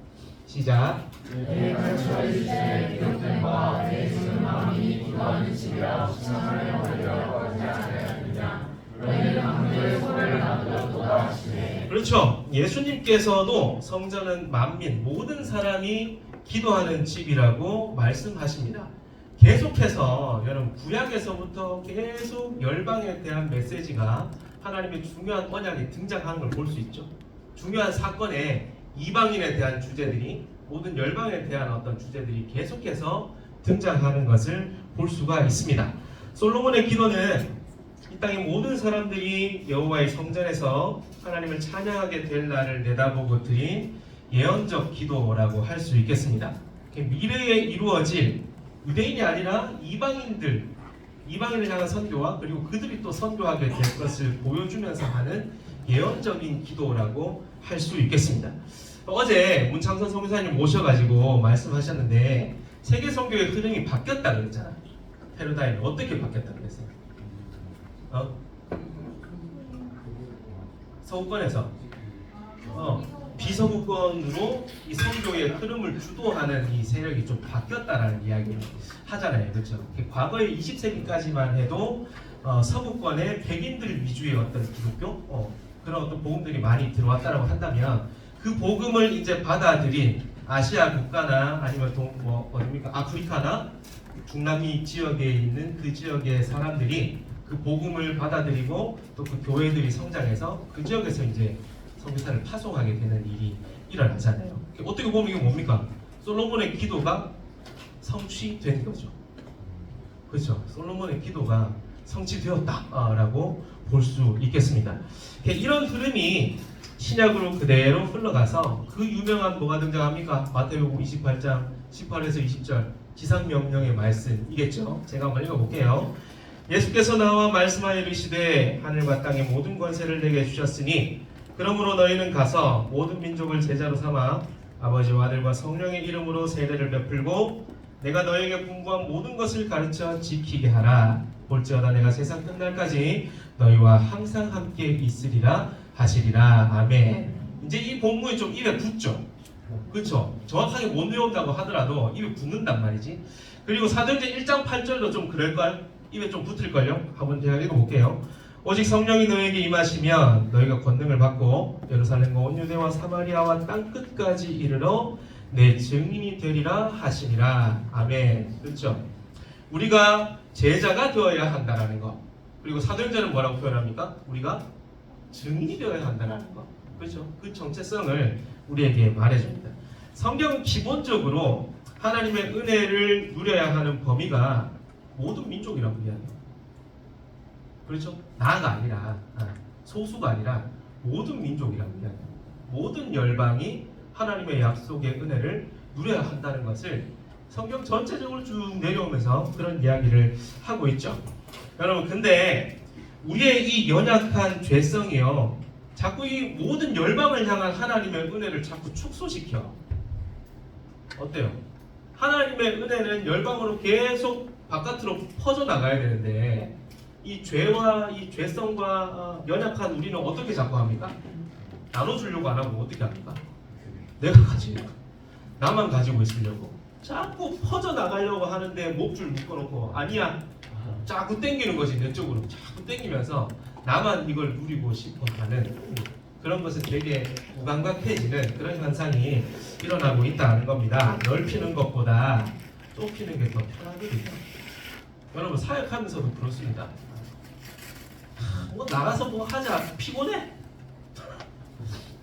Speaker 1: 시작.
Speaker 2: 내 가르쳐 주시에 기록된 바 내 주는 만민이 기도하는 집이라 시청하려 하려고 하지 아니하느냐 너희는 만민의 소리를 만들었도다 하시네.
Speaker 1: 그렇죠. 예수님께서도 성전은 만민, 모든 사람이 기도하는 집이라고 말씀하십니다. 계속해서 여러분 구약에서부터 계속 열방에 대한 메시지가 하나님의 중요한 언약이 등장하는 걸 볼 수 있죠. 중요한 사건에 이방인에 대한 주제들이, 모든 열방에 대한 어떤 주제들이 계속해서 등장하는 것을 볼 수가 있습니다. 솔로몬의 기도는 이 땅의 모든 사람들이 여호와의 성전에서 하나님을 찬양하게 될 날을 내다보고 드린 예언적 기도라고 할 수 있겠습니다. 미래에 이루어질 유대인이 아니라 이방인을 향한 선교와 그리고 그들이 또 선교하게 될 것을 보여주면서 하는 예언적인 기도라고 할 수 있겠습니다. 어제 문창선 선교사님 모셔가지고 말씀하셨는데 세계 선교의 흐름이 바뀌었다 그랬잖아. 패러다임이 어떻게 바뀌었다 그랬어요? 서구권에서 비서구권으로 이 선교의 흐름을 주도하는 이 세력이 좀 바뀌었다라는 이야기를 하잖아요. 그렇죠? 과거의 20세기까지만 해도 서구권의 백인들 위주의 어떤 기독교 그런 어떤 복음들이 많이 들어왔다라고 한다면 그 복음을 이제 받아들인 아시아 국가나 아니면 어딥니까? 아프리카나 중남미 지역에 있는 그 지역의 사람들이 그 복음을 받아들이고 또 그 교회들이 성장해서 그 지역에서 이제 선교사를 파송하게 되는 일이 일어나잖아요. 어떻게 보면 이게 뭡니까? 솔로몬의 기도가 성취된 거죠. 그렇죠? 솔로몬의 기도가 성취되었다라고 볼 수 있겠습니다. 이런 흐름이 신약으로 그대로 흘러가서 그 유명한 뭐가 등장합니까? 마태복음 28장 18에서 20절 지상명령의 말씀이겠죠. 제가 한번 읽어볼게요. 예수께서 나와 말씀하여 이르시되 하늘과 땅의 모든 권세를 내게 주셨으니 그러므로 너희는 가서 모든 민족을 제자로 삼아 아버지와 아들과 성령의 이름으로 세례를 베풀고 내가 너에게 분부한 모든 것을 가르쳐 지키게 하라. 볼지어다 내가 세상 끝날까지 너희와 항상 함께 있으리라 하시리라. 아멘. 이제 이 본문이 좀 입에 붙죠. 그렇죠? 정확하게 못 외운다고 하더라도 입에 붙는단 말이지. 그리고 사도행전 1장 8절도 좀 그럴걸? 입에 좀 붙을걸요? 한번 제가 읽어볼게요. 오직 성령이 너에게 임하시면 너희가 권능을 받고 예루살렘과 온 유대와 사마리아와 땅 끝까지 이르러 내 증인이 되리라 하시니라. 아멘. 그렇죠? 우리가 제자가 되어야 한다라는 것. 그리고 사도행전은 뭐라고 표현합니까? 우리가 증인이 되어야 한다라는 것. 그렇죠? 그 정체성을 우리에게 말해줍니다. 성경은 기본적으로 하나님의 은혜를 누려야 하는 범위가 모든 민족이라고 이야기해요. 그렇죠? 나가 아니라 소수가 아니라 모든 민족이라고 이야기해요. 모든 열방이 하나님의 약속의 은혜를 누려야 한다는 것을 성경 전체적으로 쭉 내려오면서 그런 이야기를 하고 있죠. 여러분, 근데 우리의 이 연약한 죄성이요, 자꾸 이 모든 열방을 향한 하나님의 은혜를 자꾸 축소시켜. 어때요? 하나님의 은혜는 열방으로 계속 바깥으로 퍼져나가야 되는데 이 죄와 이 죄성과 연약한 우리는 어떻게 자꾸 합니까? 나눠주려고 안 하고 어떻게 합니까? 내가 가지려고, 나만 가지고 있으려고 자꾸 퍼져나가려고 하는데 목줄 묶어놓고 아니야 자꾸 땡기는 것이 내 쪽으로 자꾸 땡기면서 나만 이걸 누리고 싶어 하는 그런 것은 되게 무감각해지는 그런 현상이 일어나고 있다는 겁니다. 넓히는 것보다 좁히는 게 더 편하거든요. 여러분, 사역하면서도 그렇습니다. 뭐 나가서 뭐 하자, 피곤해.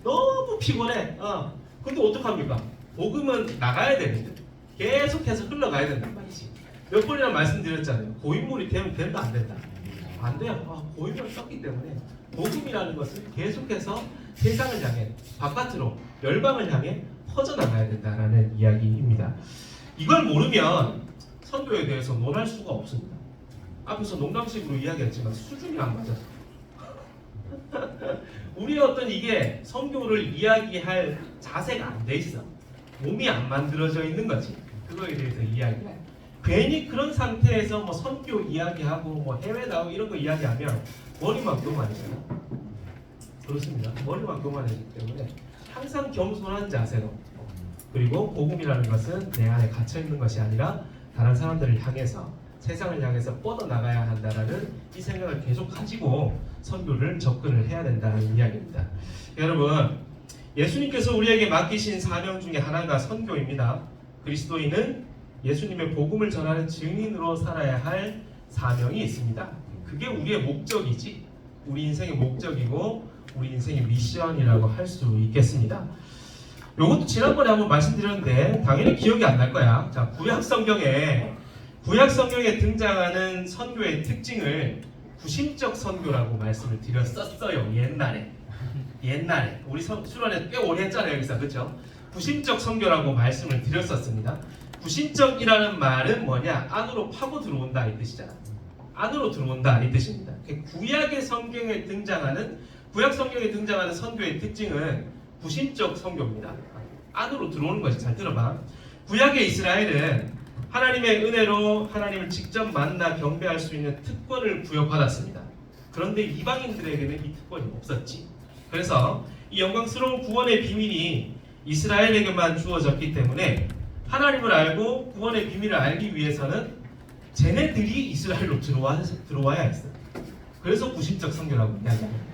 Speaker 1: 너무 피곤해. 근데 어떡합니까? 복음은 나가야 되는데 계속해서 흘러가야 된단 말이지. 몇 번이나 말씀드렸잖아요. 고인물이 되면 된다 안 된다? 안 돼요. 고인물이 썼기 때문에 복음이라는 것은 계속해서 세상을 향해 바깥으로 열방을 향해 퍼져나가야 된다라는 이야기입니다. 이걸 모르면 선교에 대해서 논할 수가 없습니다. 앞에서 농담식으로 이야기했지만 수준이 안 맞아서 우리의 어떤 이게 선교를 이야기할 자세가 안 돼 있어. 몸이 안 만들어져 있는 거지. 그거에 대해서 이야기해. 괜히 그런 상태에서 뭐 선교 이야기하고 뭐 해외 나오고 이런 거 이야기하면 머리만 교만해져요. 그렇습니다. 머리만 교만해지기 때문에 항상 겸손한 자세로, 그리고 복음이라는 것은 내 안에 갇혀 있는 것이 아니라 다른 사람들을 향해서, 세상을 향해서 뻗어나가야 한다라는 이 생각을 계속 가지고 선교를 접근을 해야 된다는 이야기입니다. 여러분, 예수님께서 우리에게 맡기신 사명 중에 하나가 선교입니다. 그리스도인은 예수님의 복음을 전하는 증인으로 살아야 할 사명이 있습니다. 그게 우리의 목적이지, 우리 인생의 목적이고 우리 인생의 미션이라고 할 수 있겠습니다. 요것도 지난번에 한번 말씀드렸는데 당연히 기억이 안 날 거야. 자, 구약 성경에 등장하는 선교의 특징을 구심적 선교라고 말씀을 드렸었어요. 옛날에 우리 수련회 꽤 오래 했잖아요, 여기서. 그렇죠? 구심적 선교라고 말씀을 드렸었습니다. 구심적이라는 말은 뭐냐? 안으로 파고 들어온다 이 뜻이잖아. 안으로 들어온다 이 뜻입니다. 구약 성경에 등장하는 선교의 특징은 구심적 선교입니다. 안으로 들어오는 것이. 잘 들어봐. 구약의 이스라엘은 하나님의 은혜로 하나님을 직접 만나 경배할 수 있는 특권을 부여받았습니다. 그런데 이방인들에게는 이 특권이 없었지. 그래서 이 영광스러운 구원의 비밀이 이스라엘에게만 주어졌기 때문에 하나님을 알고 구원의 비밀을 알기 위해서는 쟤네들이 이스라엘로 들어와야 했어요. 그래서 구심적 선교라고 이야기합니다.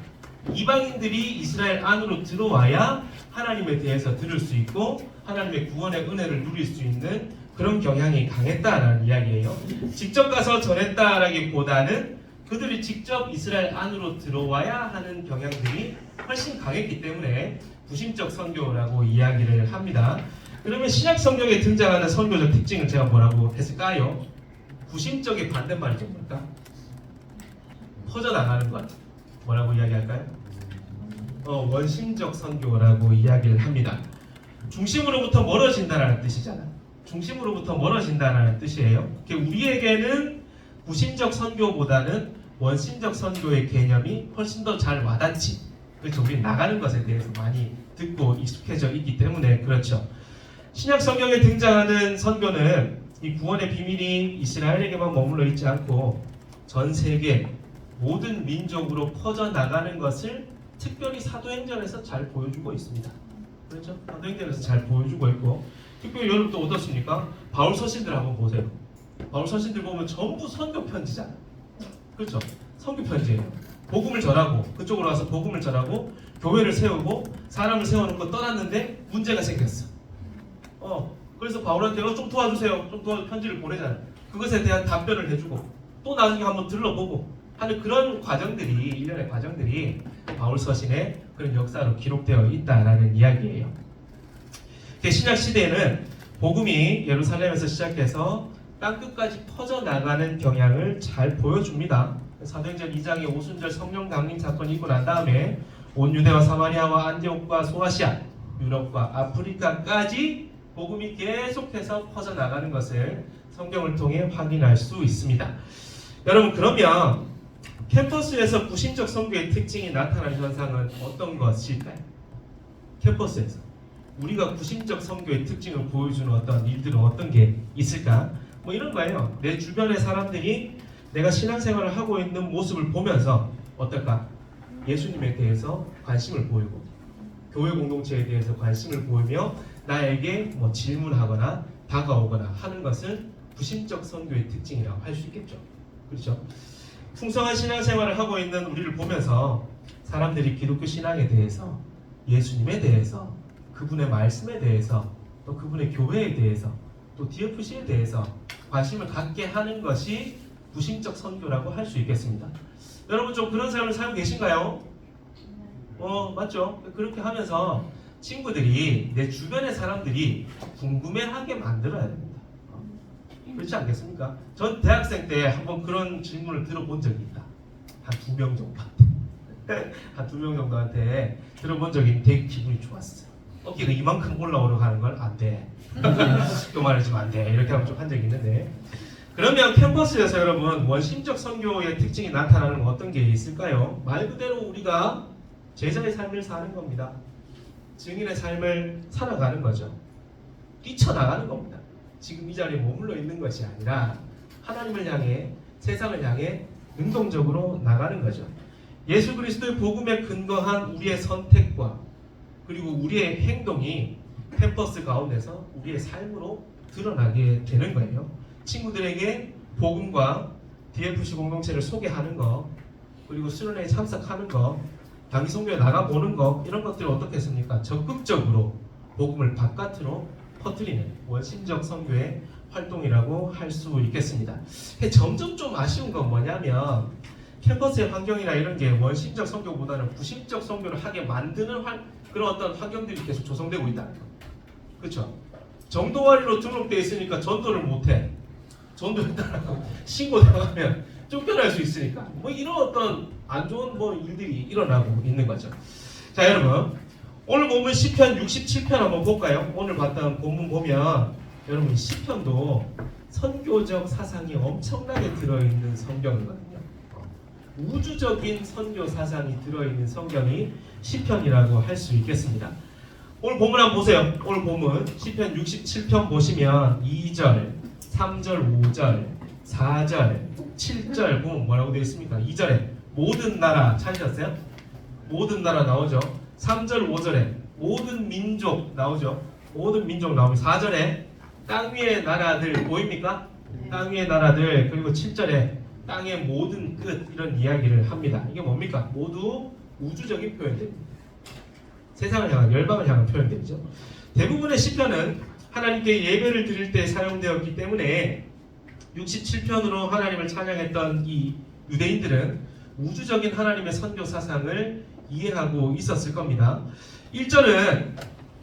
Speaker 1: 이방인들이 이스라엘 안으로 들어와야 하나님에 대해서 들을 수 있고 하나님의 구원의 은혜를 누릴 수 있는 그런 경향이 강했다라는 이야기예요. 직접 가서 전했다라기보다는 그들이 직접 이스라엘 안으로 들어와야 하는 경향들이 훨씬 강했기 때문에 부심적 선교라고 이야기를 합니다. 그러면 신약 성경에 등장하는 선교적 특징을 제가 뭐라고 했을까요? 부심적의 반대말이죠. 뭘까? 퍼져나가는 것. 뭐라고 이야기할까요? 원심적 선교라고 이야기를 합니다. 중심으로부터 멀어진다는 뜻이잖아. 중심으로부터 멀어진다는 뜻이에요. 우리에게는 부심적 선교보다는 원심적 선교의 개념이 훨씬 더 잘 와닿지. 그렇죠? 우리 나가는 것에 대해서 많이 듣고 익숙해져 있기 때문에 그렇죠. 신약 성경에 등장하는 선교는 이 구원의 비밀이 이스라엘에게만 머물러 있지 않고 전 세계 모든 민족으로 퍼져나가는 것을 특별히 사도행전에서 잘 보여주고 있습니다. 그렇죠? 사도행전에서 잘 보여주고 있고 특별히 여러분도 어떻습니까? 바울 서신들 한번 보세요. 바울 서신들 보면 전부 선교 편지잖아. 그렇죠? 선교 편지예요. 복음을 전하고 그쪽으로 와서 복음을 전하고 교회를 세우고 사람을 세워놓고 떠났는데 문제가 생겼어. 그래서 바울한테 좀 도와주세요. 좀 편지를 보내잖아. 그것에 대한 답변을 해주고 또 나중에 한번 들러보고 하는 그런 과정들이 일련의 과정들이 바울 서신의 그런 역사로 기록되어 있다라는 이야기예요. 신약 시대에는 복음이 예루살렘에서 시작해서 땅끝까지 퍼져나가는 경향을 잘 보여줍니다. 사도행전 2장의 오순절 성령 강림 사건이 있고 난 다음에 온 유대와 사마리아와 안디옥과 소아시아, 유럽과 아프리카까지 복음이 계속해서 퍼져나가는 것을 성경을 통해 확인할 수 있습니다. 여러분, 그러면 캠퍼스에서 부심적 선교의 특징이 나타나는 현상은 어떤 것일까요? 캠퍼스에서 우리가 부심적 선교의 특징을 보여주는 어떤 일들은 어떤 게 있을까? 뭐 이런 거예요. 내 주변의 사람들이 내가 신앙생활을 하고 있는 모습을 보면서 어떨까? 예수님에 대해서 관심을 보이고 교회 공동체에 대해서 관심을 보이며 나에게 뭐 질문하거나 다가오거나 하는 것은 부심적 선교의 특징이라고 할 수 있겠죠. 그렇죠? 풍성한 신앙생활을 하고 있는 우리를 보면서 사람들이 기독교 신앙에 대해서, 예수님에 대해서, 그분의 말씀에 대해서, 또 그분의 교회에 대해서, 또 DFC에 대해서 관심을 갖게 하는 것이 부심적 선교라고 할 수 있겠습니다. 여러분 좀 그런 삶을 살고 계신가요? 맞죠? 그렇게 하면서 친구들이, 내 주변의 사람들이 궁금해하게 만들어야 됩니다. 그렇지 않겠습니까? 전 대학생 때 한번 그런 질문을 들어본 적이 있다. 한 2명 정도한테 한 2명 정도한테 들어본 적이 있는데 되게 기분이 좋았어요. 어깨가 이만큼 올라오려고 하는 건 안 돼. 또 말해주면 안 돼. 이렇게 하면 좀 한 적이 있는데, 그러면 캠퍼스에서 여러분 원심적 선교의 특징이 나타나는 건 어떤 게 있을까요? 말 그대로 우리가 제자의 삶을 사는 겁니다. 증인의 삶을 살아가는 거죠. 뛰쳐나가는 겁니다. 지금 이 자리에 머물러 있는 것이 아니라 하나님을 향해, 세상을 향해 능동적으로 나가는 거죠. 예수 그리스도의 복음에 근거한 우리의 선택과 그리고 우리의 행동이 캠퍼스 가운데서 우리의 삶으로 드러나게 되는 거예요. 친구들에게 복음과 DFC 공동체를 소개하는 거, 그리고 수련회에 참석하는 거, 단기 선교에 나가보는 거, 이런 것들이 어떻겠습니까? 적극적으로 복음을 바깥으로 퍼뜨리는 원심적 선교의 활동이라고 할 수 있겠습니다. 점점 좀 아쉬운 건 뭐냐면 캠퍼스의 환경이나 이런 게 원심적 선교보다는 부심적 선교를 하게 만드는 그런 어떤 환경들이 계속 조성되고 있다는 거. 그렇죠? 정도와리로 등록되어 있으니까 전도를 못해. 전도했다라고 신고당하면 쫓겨날 수 있으니까 뭐 이런 어떤 안 좋은 뭐 일들이 일어나고 있는 거죠. 자, 여러분 오늘 본문 시편 67편 한번 볼까요? 오늘 봤던 본문 보면 여러분 시편도 선교적 사상이 엄청나게 들어있는 성경이거든요. 우주적인 선교 사상이 들어있는 성경이 시편이라고 할 수 있겠습니다. 오늘 본문 한번 보세요. 오늘 본문 시편 67편 보시면 2절, 3절, 5절, 4절, 7절 보면 뭐라고 되어 있습니까? 2절에 모든 나라 찾으셨어요? 모든 나라 나오죠. 3절, 5절에 모든 민족 나오죠. 모든 민족 나오면 4절에 땅 위의 나라들 보입니까? 땅 위의 나라들. 그리고 7절에 땅의 모든 끝, 이런 이야기를 합니다. 이게 뭡니까? 모두 우주적인 표현들입니다. 세상을 향한, 열방을 향한 표현들이죠. 대부분의 시편은 하나님께 예배를 드릴 때 사용되었기 때문에 67편으로 하나님을 찬양했던 이 유대인들은 우주적인 하나님의 선교 사상을 이해하고 있었을 겁니다. 1절은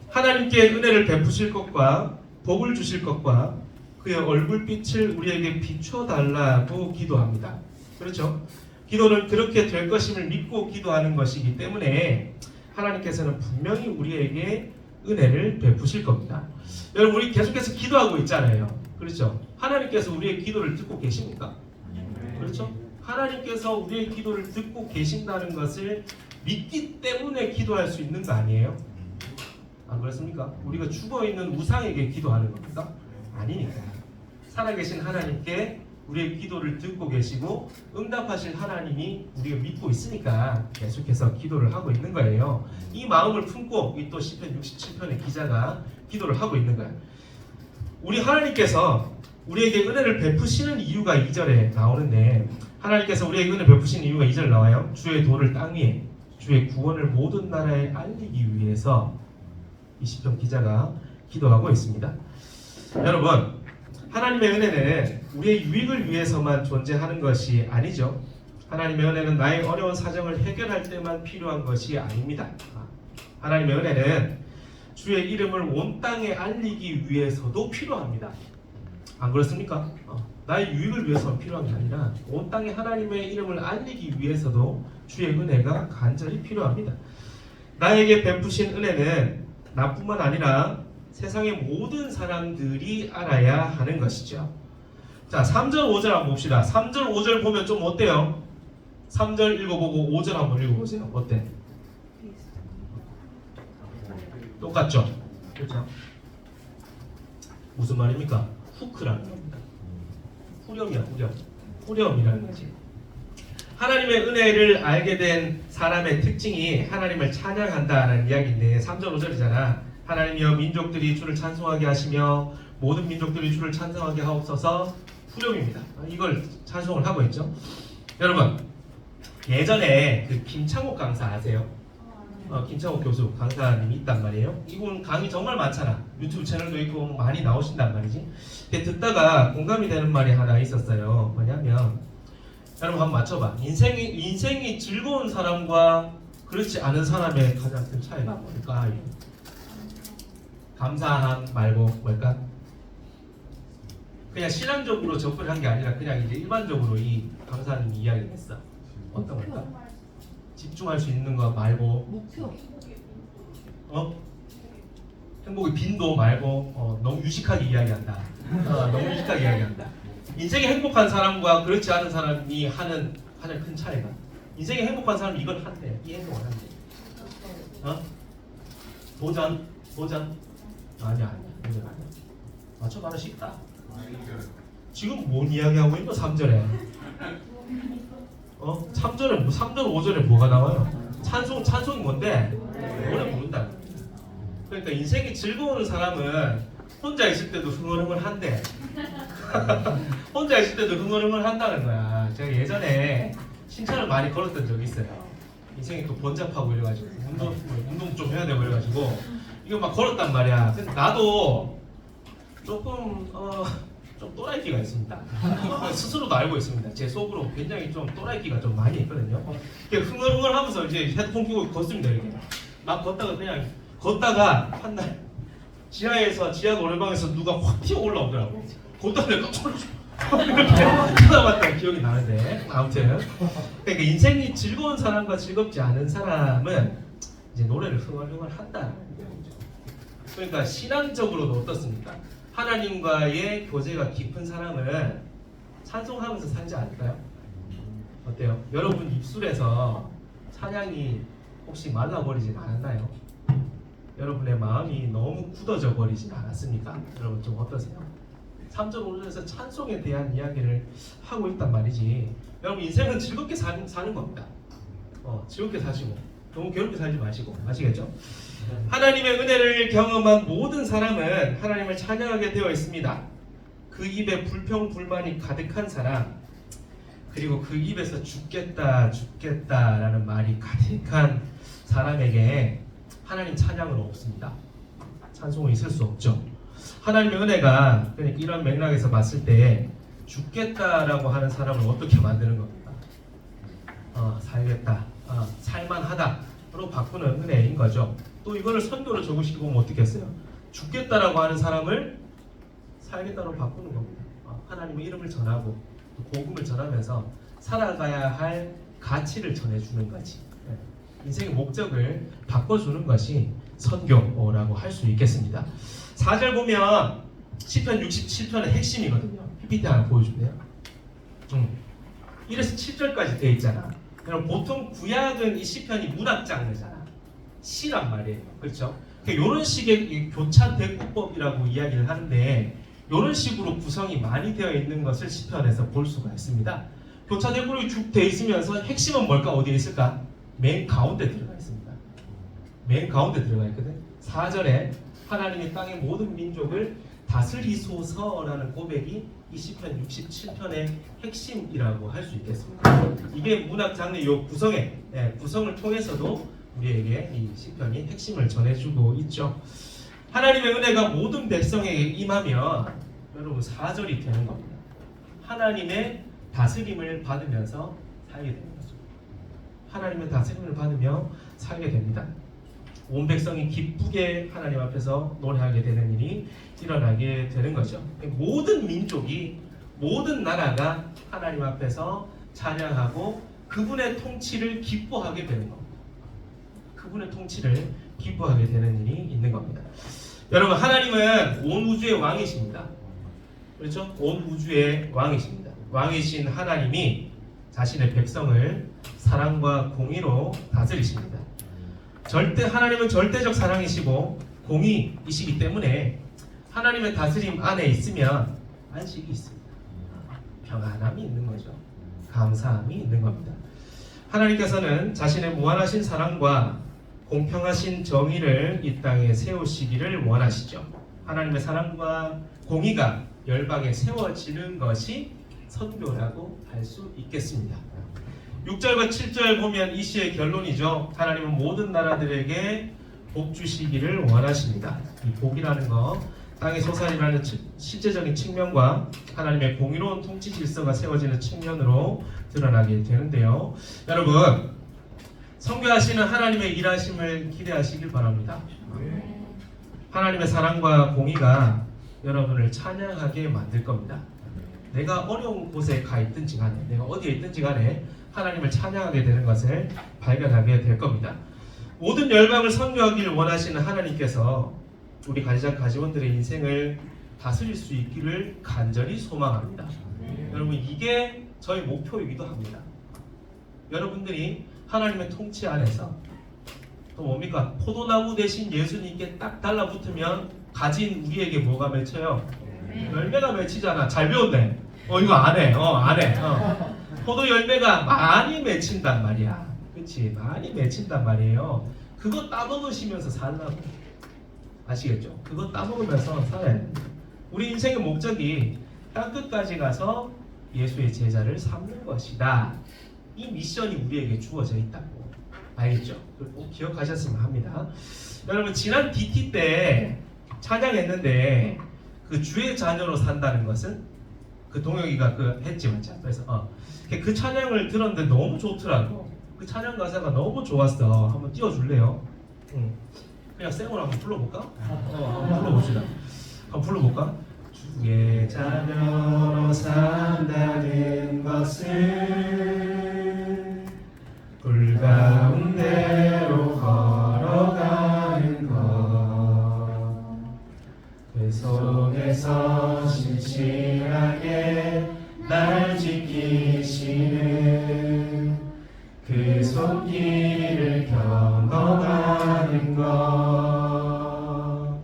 Speaker 1: 하나님께 은혜를 베푸실 것과 복을 주실 것과 그의 얼굴빛을 우리에게 비춰달라고 기도합니다. 그렇죠? 기도는 그렇게 될 것임을 믿고 기도하는 것이기 때문에 하나님께서는 분명히 우리에게 은혜를 베푸실 겁니다. 여러분, 우리 계속해서 기도하고 있잖아요. 그렇죠? 하나님께서 우리의 기도를 듣고 계십니까? 그렇죠? 하나님께서 우리의 기도를 듣고 계신다는 것을 믿기 때문에 기도할 수 있는 거 아니에요? 안 그렇습니까? 우리가 죽어있는 우상에게 기도하는 겁니까? 아니니까. 살아계신 하나님께 우리의 기도를 듣고 계시고 응답하실 하나님이 우리가 믿고 있으니까 계속해서 기도를 하고 있는 거예요. 이 마음을 품고 이 또 시편 67편의 기자가 기도를 하고 있는 거예요. 우리 하나님께서 우리에게 은혜를 베푸시는 이유가 2절에 나오는데, 하나님께서 우리에게 은혜를 베푸시는 이유가 2절에 나와요. 주의 도를 땅 위에, 주의 구원을 모든 나라에 알리기 위해서 이 시편 기자가 기도하고 있습니다. 여러분, 하나님의 은혜는 우리의 유익을 위해서만 존재하는 것이 아니죠. 하나님의 은혜는 나의 어려운 사정을 해결할 때만 필요한 것이 아닙니다. 하나님의 은혜는 주의 이름을 온 땅에 알리기 위해서도 필요합니다. 안 그렇습니까? 나의 유익을 위해서만 필요한 게 아니라 온 땅에 하나님의 이름을 알리기 위해서도 주의 은혜가 간절히 필요합니다. 나에게 베푸신 은혜는 나뿐만 아니라 세상의 모든 사람들이 알아야 하는 것이죠. 자, 3절 5절 한번 봅시다. 3절 5절 보면 좀 어때요? 3절 읽어보고 5절 한번 읽어보세요. 어때? 똑같죠? 그렇죠? 무슨 말입니까? 후크라는 겁니다. 후렴이야, 후렴. 후렴이라는 거지. 하나님의 은혜를 알게 된 사람의 특징이 하나님을 찬양한다는 이야기인데, 3절 5절이잖아. 하나님이여 민족들이 주를 찬송하게 하시며 모든 민족들이 주를 찬송하게 하옵소서. 후렴입니다. 이걸 찬송을 하고 있죠. 여러분, 예전에 그 김창옥 강사 아세요? 김창옥 교수 강사님이 있단 말이에요. 이분 강의 정말 많잖아. 유튜브 채널도 있고 많이 나오신단 말이지. 근데 듣다가 공감이 되는 말이 하나 있었어요. 뭐냐면, 여러분 한번 맞춰봐. 인생이 즐거운 사람과 그렇지 않은 사람의 가장 큰 차이가 뭘까요? 감사함 말고 뭘까? 그냥 신앙적으로 접근한 게 아니라 그냥 이제 일반적으로 이 강사님이 이야기를 했어. 어떤 걸까? 집중할 수 있는 거 말고,
Speaker 3: 목표.
Speaker 1: 행복의 빈도 말고, 너무 유식하게 이야기한다. 너무 유식하게 이야기한다. 인생이 행복한 사람과 그렇지 않은 사람이 하는 가장 큰 차이가, 인생이 행복한 사람은 이걸 한대. 이 행동을 한대. 도전. 아니야. 도전 아니야. 맞춰봐라. 쉽다. 지금 뭔 이야기하고 있노? 3절에 3절에 3절 5절에 뭐가 나와요? 찬송이 뭔데? 노래 부른다. 그러니까 인생이 즐거운 사람은 혼자 있을 때도 흥얼흥얼한데 혼자 있을 때도 흥얼흥얼한다는 거야. 제가 예전에 신천을 많이 걸었던 적이 있어요. 인생이 또 번잡하고 이래가지고 운동 좀 해야 되고 이래가지고 이거 막 걸었단 말이야. 근데 나도 조금 좀 또라이끼가 있습니다. 스스로도 알고 있습니다. 제 속으로 굉장히 좀 또라이끼가 좀 많이 있거든요. 흥얼흥얼하면서 이제 헤드폰 끼고 걷습니다. 이렇게 막 걷다가 한날 지하 노래방에서 누가 확 튀어 올라오더라고. 걷다가 내가 깜짝 놀랐어. 쳐다봤던 기억이 나는데, 아무튼 그러니까 인생이 즐거운 사람과 즐겁지 않은 사람은 이제 노래를 흥얼흥얼 한다는 얘기죠. 그러니까 신앙적으로도 어떻습니까? 하나님과의 교제가 깊은 사람은 찬송하면서 살지 않을까요? 어때요? 여러분 입술에서 찬양이 혹시 말라버리진 않았나요? 여러분의 마음이 너무 굳어져 버리진 않았습니까? 여러분 좀 어떠세요? 3절 5절에서 찬송에 대한 이야기를 하고 있단 말이지. 여러분 인생은 즐겁게 사는 겁니다. 즐겁게 사시고 너무 괴롭게 살지 마시고, 아시겠죠? 하나님의 은혜를 경험한 모든 사람은 하나님을 찬양하게 되어 있습니다. 그 입에 불평불만이 가득한 사람, 그리고 그 입에서 죽겠다라는 말이 가득한 사람에게 하나님 찬양은 없습니다. 찬송은 있을 수 없죠. 하나님의 은혜가 그러니까 이런 맥락에서 봤을 때 죽겠다라고 하는 사람을 어떻게 만드는 겁니까? 살겠다, 살만하다로 바꾸는 은혜인 거죠. 또 이거를 선교로 적으시고 보면 어떻게 했어요? 죽겠다라고 하는 사람을 살겠다로 바꾸는 겁니다. 하나님의 이름을 전하고 또 복음을 전하면서 살아가야 할 가치를 전해주는 거지. 인생의 목적을 바꿔주는 것이 선교라고 할 수 있겠습니다. 4절 보면 시편 67편의 핵심이거든요. PPT 하나 보여줄래요? 1에서 7절까지 되어 있잖아. 여러분 보통 구약은 이 시편이 문학 장르잖아. 시란 말이에요. 그렇죠? 이런 식의 이 교차 대구법이라고 이야기를 하는데 이런 식으로 구성이 많이 되어 있는 것을 시편에서 볼 수가 있습니다. 교차 대구로 쭉 되어 있으면서 핵심은 뭘까? 어디에 있을까? 맨 가운데 들어가 있습니다. 맨 가운데 들어가 있거든. 4절에 하나님이 땅의 모든 민족을 다스리소서라는 고백이 이 시편 67편의 핵심이라고 할 수 있겠습니다. 이게 문학 장르 요 구성을 통해서도 우리에게 이 시편이 핵심을 전해주고 있죠. 하나님의 은혜가 모든 백성에게 임하면 여러분 4절이 되는 겁니다. 하나님의 다스림을 받으면서 살게 되는 거죠. 하나님의 다스림을 받으며 살게 됩니다. 온 백성이 기쁘게 하나님 앞에서 노래하게 되는 일이 일어나게 되는 거죠. 모든 민족이, 모든 나라가 하나님 앞에서 찬양하고 그분의 통치를 기뻐하게 되는 겁니다. 그분의 통치를 기뻐하게 되는 일이 있는 겁니다. 여러분, 하나님은 온 우주의 왕이십니다. 그렇죠? 온 우주의 왕이십니다. 왕이신 하나님이 자신의 백성을 사랑과 공의로 다스리십니다. 하나님은 절대적 사랑이시고 공의이시기 때문에 하나님의 다스림 안에 있으면 안식이 있습니다. 평안함이 있는 거죠. 감사함이 있는 겁니다. 하나님께서는 자신의 무한하신 사랑과 공평하신 정의를 이 땅에 세우시기를 원하시죠. 하나님의 사랑과 공의가 열방에 세워지는 것이 선교라고 할 수 있겠습니다. 6절과 7절 보면 이 시의 결론이죠. 하나님은 모든 나라들에게 복 주시기를 원하십니다. 이 복이라는 거 땅의 소산이라는 실제적인 측면과 하나님의 공의로운 통치 질서가 세워지는 측면으로 드러나게 되는데요. 여러분, 선교하시는 하나님의 일하심을 기대하시길 바랍니다. 하나님의 사랑과 공의가 여러분을 찬양하게 만들 겁니다. 내가 어려운 곳에 가 있든지 간에, 내가 어디에 있든지 간에 하나님을 찬양하게 되는 것을 발견하게 될 겁니다. 모든 열방을 선교하기를 원하시는 하나님께서 우리 가지원들의 인생을 다스릴 수 있기를 간절히 소망합니다. 여러분, 이게 저희 목표이기도 합니다. 여러분들이 하나님의 통치 안에서 또 뭡니까? 포도나무 대신 예수님께 딱 달라붙으면 가진 우리에게 뭐가 맺혀요? 열매가 맺히잖아. 잘 배웠네. 이거 안 해. 안 해. 포도 열매가 많이 맺힌단 말이야. 그렇지? 많이 맺힌단 말이에요. 그거 따먹으시면서 살라고. 아시겠죠? 그거 따먹으면서 살아야 됩니다. 우리 인생의 목적이 땅끝까지 가서 예수의 제자를 삼는 것이다. 이 미션이 우리에게 주어져 있다고. 알겠죠? 꼭 기억하셨으면 합니다. 여러분, 지난 DT 때 찬양했는데 그 주의 자녀로 산다는 것은 그 동혁이가 했지 맞죠? 그래서 그 찬양을 들었는데 너무 좋더라고. 그 찬양 가사가 너무 좋았어. 한번 띄워줄래요? 그냥 생으로 한번 불러볼까? 한번 불러봅시다. 한번 불러볼까? 주의 자녀로 산다는 것은 불 가운데로 걸어가는 것, 그 속에서 신실하게 날 지키시는 그 손길을 경험하는 것,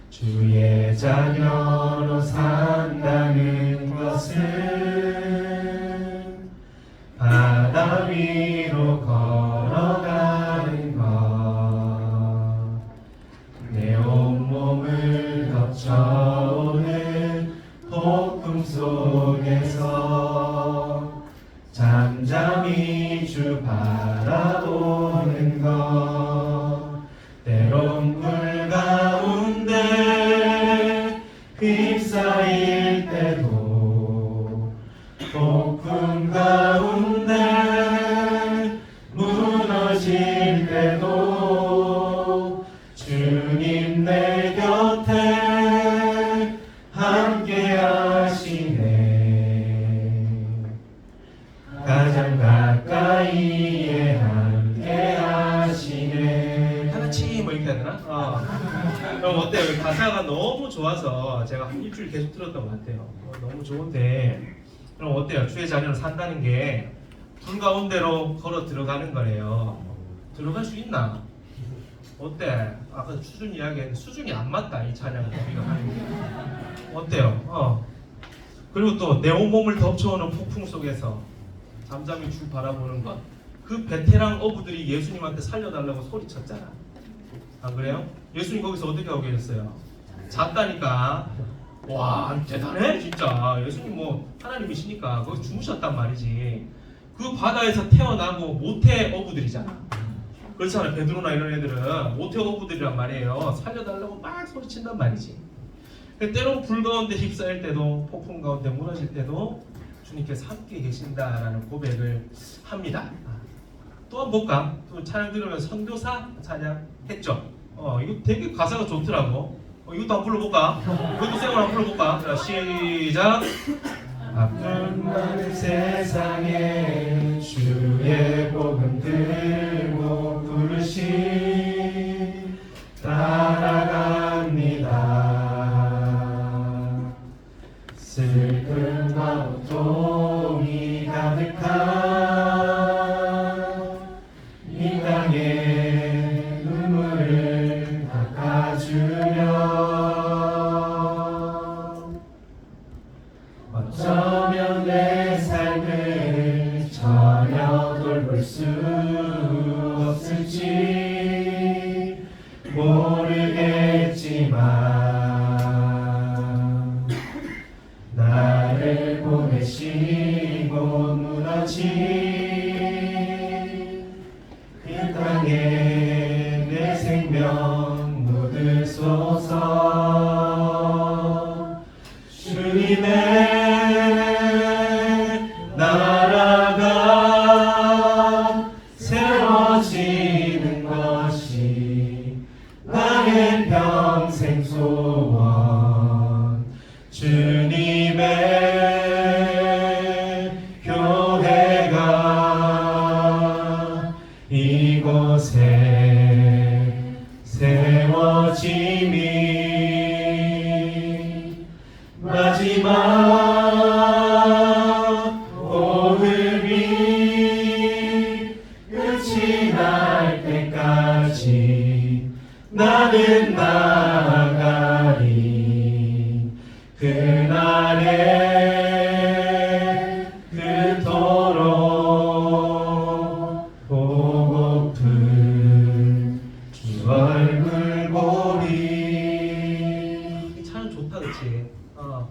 Speaker 1: 주의 자녀로 산다는 것은 바다 위로 걸어가는 것, 내 온몸을 덮쳐오는 폭풍 속에서 잠잠히 주 바라보는 것, 때론 물 가운데 너무 좋아서 제가 한 일주일 계속 들었던 것 같아요. 너무 좋은데 그럼 어때요? 주의 자녀를 산다는 게 불 가운데로 걸어 들어가는 거래요. 들어갈 수 있나? 어때? 아까 수준 이야기했는데 수준이 안 맞다 이 찬양은 우리가 하는 게. 어때요? 그리고 또 내 온몸을 덮쳐오는 폭풍 속에서 잠잠히 주 바라보는 것. 그 베테랑 어부들이 예수님한테 살려달라고 소리쳤잖아. 안 그래요? 예수님 거기서 어떻게 하고 계셨어요? 잤다니까. 와 대단해 진짜. 예수님 뭐 하나님이시니까 거기서 주무셨단 말이지. 그 바다에서 태어나고 모태 어부들이잖아. 그렇잖아. 베드로나 이런 애들은 모태 어부들이란 말이에요. 살려달라고 막 소리친단 말이지. 때론 불 가운데 휩싸일 때도 폭풍 가운데 무너질 때도 주님께서 함께 계신다라는 고백을 합니다. 또 한번 볼까? 또 찬양 들으면 선교사 찬양 했죠. 이거 되게 가사가 좋더라고. 이것도 한번 불러볼까? 이것도 쌩을 한번 불러볼까? 자, 시작. 아픈 많은 세상에 주의 복음 들고 부르시 따라갑니다. 슬픔과 고통이 가득한 이 땅에 눈물을 닦아주려 어쩌면 내 삶을 전혀 돌볼 수 없을지 모르겠지만 나를 보내시고 무너진 그 땅에 내 생명 묻으소서. 주님의 나라가 세워지는 것이 나의 평생 소원. 주님의 교회가 이곳에 세워짐이 마지막 호흡이 끝이 날 때까지 나는 나아가리. 그날에 그토록 보고픈 주 얼굴 보리. 이 찬양 좋다 그치?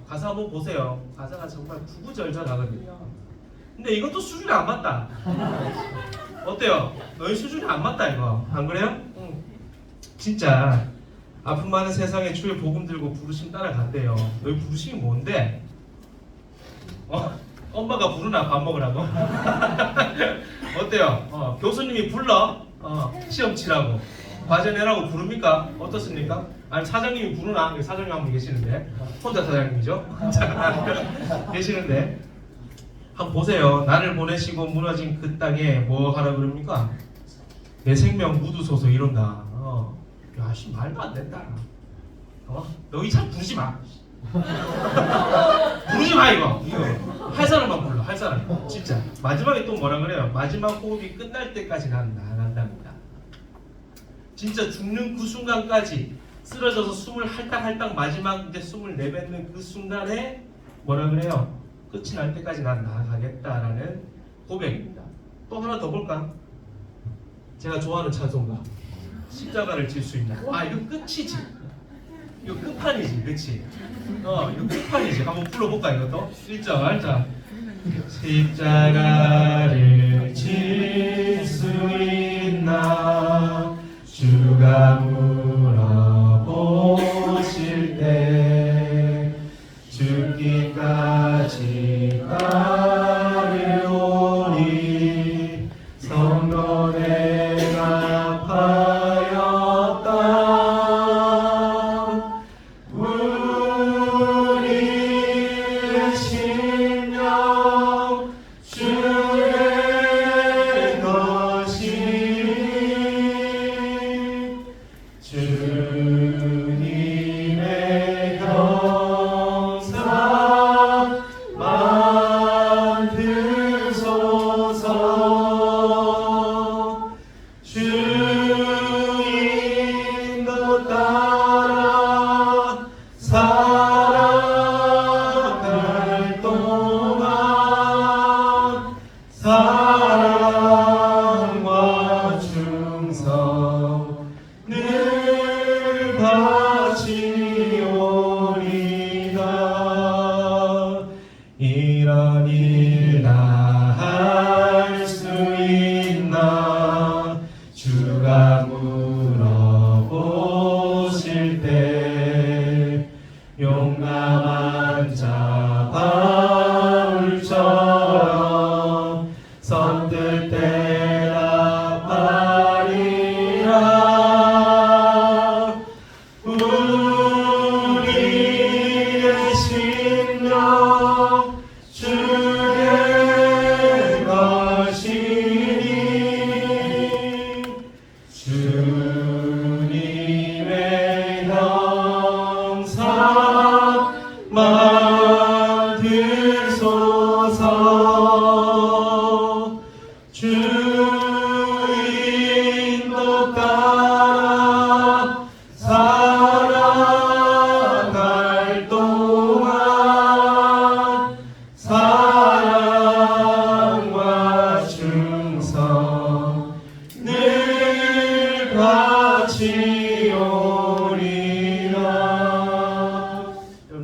Speaker 1: 가사 한번 보세요. 가사가 정말 구구절절하거든요. 근데 이것도 수준이 안 맞다. 어때요? 너희 수준이 안 맞다 이거. 안 그래요? 응. 진짜 아픔 많은 세상에 주의 복음 들고 부르심 따라간대요. 너희 부르심이 뭔데? 엄마가 부르나 밥 먹으라고? 어때요? 교수님이 불러? 시험 치라고 과제 내라고 부릅니까? 어떻습니까? 아니 사장님이 부르나? 여기 사장님 한 분 계시는데 혼자 사장님이죠? 계시는데 한번 보세요. 나를 보내시고 무너진 그 땅에 뭐 하라 그럽니까? 내 생명 묻으소서 이런다. 야, 씨 말도 안 된다. 너희 참 부르지 마. 부르지 마 이거. 할 사람만 불러. 할 사람. 진짜. 마지막에 또 뭐라 그래요? 마지막 호흡이 끝날 때까지 난 나간답니다. 진짜 죽는 그 순간까지 쓰러져서 숨을 할딱할딱 마지막 이제 숨을 내뱉는 그 순간에 뭐라 그래요? 끝이 날 때까지 난 나아가겠다라는 고백입니다. 또 하나 더 볼까? 제가 좋아하는 찬송가. 십자가를 질 수 있나? 와 이거 끝이지. 이거 끝판이지, 그렇지? 이거 끝판이지. 한번 불러볼까 이것도? 1절, 자. 십자가를 질 수 있나? 주가 물어보실 때 죽기까지 따르오니 성도 내가 파였다. 우리의 심령 주의 것이 주님의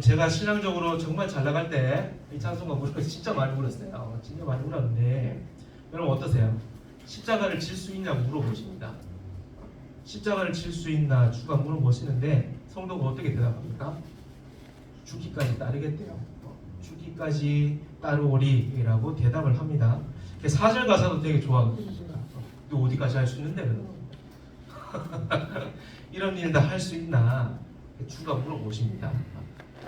Speaker 1: 제가 신앙적으로 정말 잘 나갈 때 이 찬송가 부르면서 진짜 많이 울었어요. 진짜 많이 울었는데 여러분 어떠세요? 십자가를 질 수 있냐고 물어보십니다. 십자가를 질 수 있나 주가 물어보시는데 성도가 어떻게 대답합니까? 죽기까지 따르겠대요. 죽기까지 따르오리라고 대답을 합니다. 4절 가사도 되게 좋아하거든요. 제가. 이거 어디까지 할 수 있는데 이런 일 다 할 수 있나 주가 물어보십니다.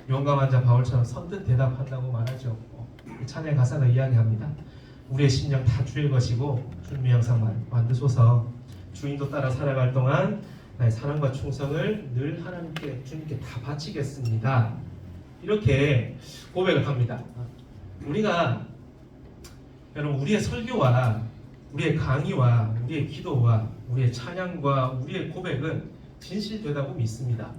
Speaker 1: 용감한 자 바울처럼 선뜻 대답한다고 말하죠. 찬양 가사가 이야기합니다. 우리의 심령 다 주의 것이고 주님의 형상 만드소서. 주인도 따라 살아갈 동안 나의 사랑과 충성을 늘 하나님께 주님께 다 바치겠습니다. 이렇게 고백을 합니다. 우리가 여러분 우리의 설교와 우리의 강의와 우리의 기도와 우리의 찬양과 우리의 고백은 진실되다고 믿습니다.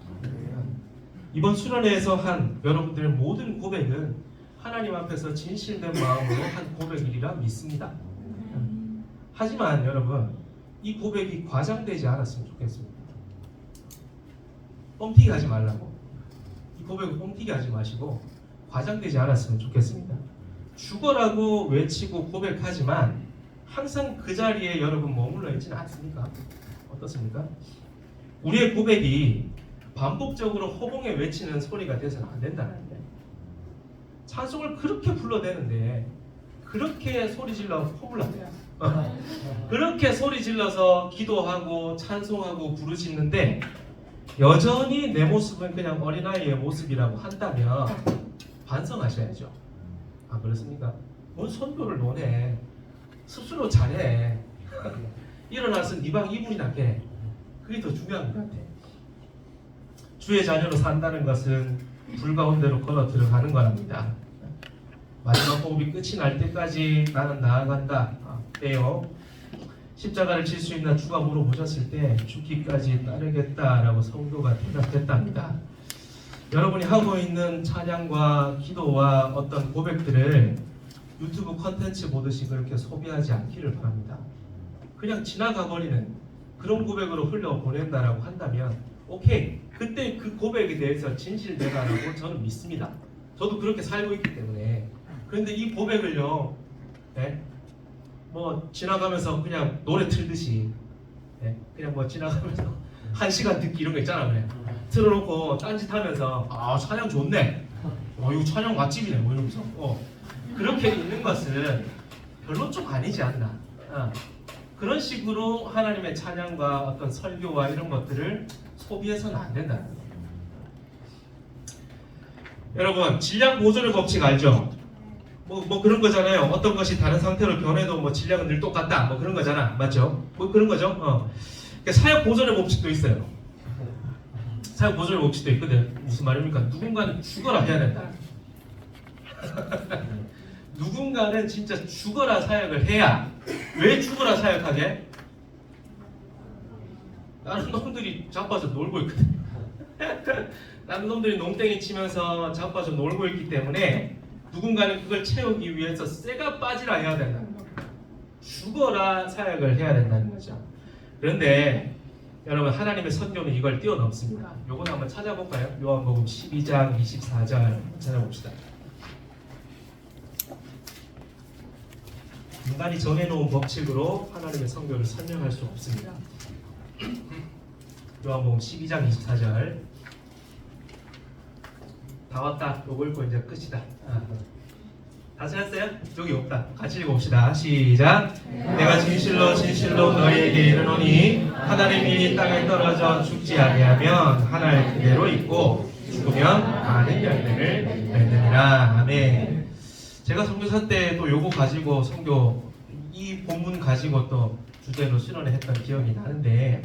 Speaker 1: 이번 수련회에서 한 여러분들의 모든 고백은 하나님 앞에서 진실된 마음으로 한 고백이라 믿습니다. 하지만 여러분 이 고백이 과장되지 않았으면 좋겠습니다. 뻥튀기 하지 말라고. 이 고백을 뻥튀기 하지 마시고 과장되지 않았으면 좋겠습니다. 죽어라고 외치고 고백하지만 항상 그 자리에 여러분 머물러 있지는 않습니까? 어떻습니까? 우리의 고백이 반복적으로 허공에 외치는 소리가 돼서는 안 된다는 거예요. 찬송을 그렇게 불러대는데 그렇게 소리 질러 허물러대요. 그렇게 소리 질러서 기도하고 찬송하고 부르짖는데 여전히 내 모습은 그냥 어린아이의 모습이라고 한다면 반성하셔야죠. 안 그렇습니까? 뭔 선교를 논해. 스스로 잘해. 일어나서 네 방 이불이나 깨. 그게 더 중요한 것 같아. 주의 자녀로 산다는 것은 불 가운데로 걸어 들어가는 거랍니다. 마지막 호흡이 끝이 날 때까지 나는 나아간다. 빼요. 십자가를 질 수 있나 주가 물어보셨을 때 죽기까지 따르겠다라고 성도가 대답했답니다. 여러분이 하고 있는 찬양과 기도와 어떤 고백들을 유튜브 컨텐츠 보듯이 그렇게 소비하지 않기를 바랍니다. 그냥 지나가 버리는 그런 고백으로 흘려보낸다라고 한다면 오케이, 그때 그 고백에 대해서 진실되다라고 저는 믿습니다. 저도 그렇게 살고 있기 때문에. 그런데 이 고백을요, 뭐 지나가면서 그냥 노래 틀듯이, 그냥 뭐 지나가면서 1시간 듣기 이런 거 있잖아, 그냥 틀어놓고 딴짓하면서 아 찬양 좋네, 이거 찬양 맛집이네, 뭐 이러면서 그렇게 있는 것은 별로 좀 아니지 않나. 그런 식으로 하나님의 찬양과 어떤 설교와 이런 것들을 소비해서는 안 된다는 거예요. 여러분 질량 보존의 법칙 알죠? 뭐 그런 거잖아요. 어떤 것이 다른 상태로 변해도 뭐 질량은 늘 똑같다. 뭐 그런 거잖아, 맞죠? 뭐 그런 거죠. 그러니까 사역 보존의 법칙도 있어요. 사역 보존의 법칙도 있거든. 무슨 말입니까? 누군가는 죽어라 해야 된다. 누군가는 진짜 죽어라 사역을 해야. 왜 죽어라 사역하게? 다른 놈들이 자빠져 놀고 있거든. 다른 놈들이 농땡이 치면서 자빠져 놀고 있기 때문에 누군가는 그걸 채우기 위해서 쇠가 빠지라 해야 된다는 거예요. 죽어라 사역을 해야 된다는 거죠. 그런데 여러분 하나님의 선교는 이걸 뛰어넘습니다. 요건 한번 찾아볼까요? 요한복음 12장 24절 찾아봅시다. 인간이 정해놓은 법칙으로 하나님의 선교를 설명할 수 없습니다. 요한복음 12장 24절. 다 왔다. 요거 읽고 이제 끝이다. 다 찾았어요? 여기 없다. 같이 읽어봅시다. 시작. 내가 진실로 진실로 너희에게 이르노니 하나님이 이 땅에 떨어져 죽지 아니하면 하늘 그대로 있고 죽으면 많은 열매를 맺느니라. 아멘. 제가 선교사 때 또 요거 가지고 선교 이 본문 가지고 또 주제로 수련회 했던 기억이 나는데,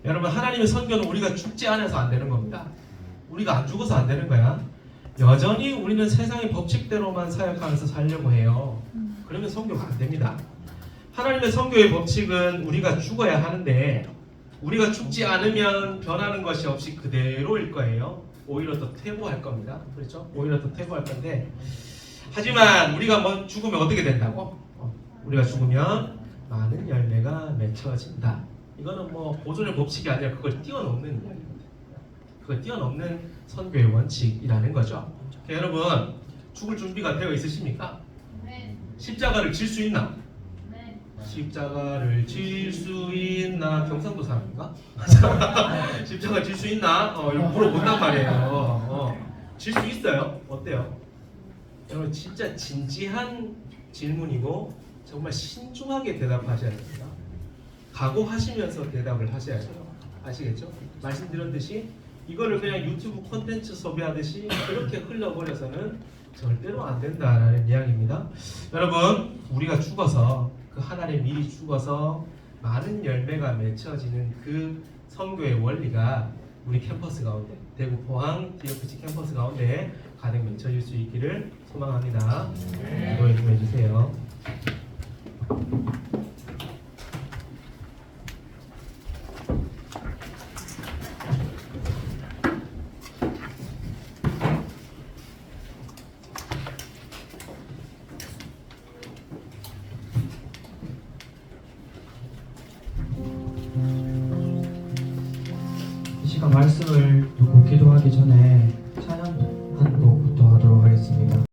Speaker 1: 여러분 하나님의 선교는 우리가 죽지 않아서 안 되는 겁니다. 우리가 안 죽어서 안 되는 거야. 여전히 우리는 세상의 법칙대로만 사역하면서 살려고 해요. 그러면 선교가 안 됩니다. 하나님의 선교의 법칙은 우리가 죽어야 하는데 우리가 죽지 않으면 변하는 것이 없이 그대로일 거예요. 오히려 더 퇴보할 겁니다. 그렇죠? 오히려 더 퇴보할 건데, 하지만 우리가 뭐 죽으면 어떻게 된다고? 우리가 죽으면 많은 열매가 맺혀진다. 이거는 뭐 보존의 법칙이 아니라 그걸 뛰어넘는 이야기입니다. 그걸 뛰어넘는 선교의 원칙이라는 거죠. 여러분 죽을 준비가 되어 있으십니까? 십자가를 질 수 있나? 십자가를 질 수 있나? 경상도 사람인가? 십자가 질 수 있나? 이거 물어본단 말이에요. 질 수 있어요? 어때요? 여러분 진짜 진지한 질문이고 정말 신중하게 대답하셔야 됩니다. 각오하시면서 대답을 하셔야 돼요. 아시겠죠? 말씀드렸듯이 이거를 그냥 유튜브 콘텐츠 소비하듯이 그렇게 흘려버려서는 절대로 안 된다라는 이야기입니다. 여러분 우리가 죽어서 그 하나님 미리 죽어서 많은 열매가 맺혀지는 그 선교의 원리가 우리 캠퍼스 가운데 대구 포항 DFC 캠퍼스 가운데 가득 맺혀질 수 있기를 소망합니다. 기도해 좀 해주세요.
Speaker 6: 이 시간 말씀을 듣고 기도하기 전에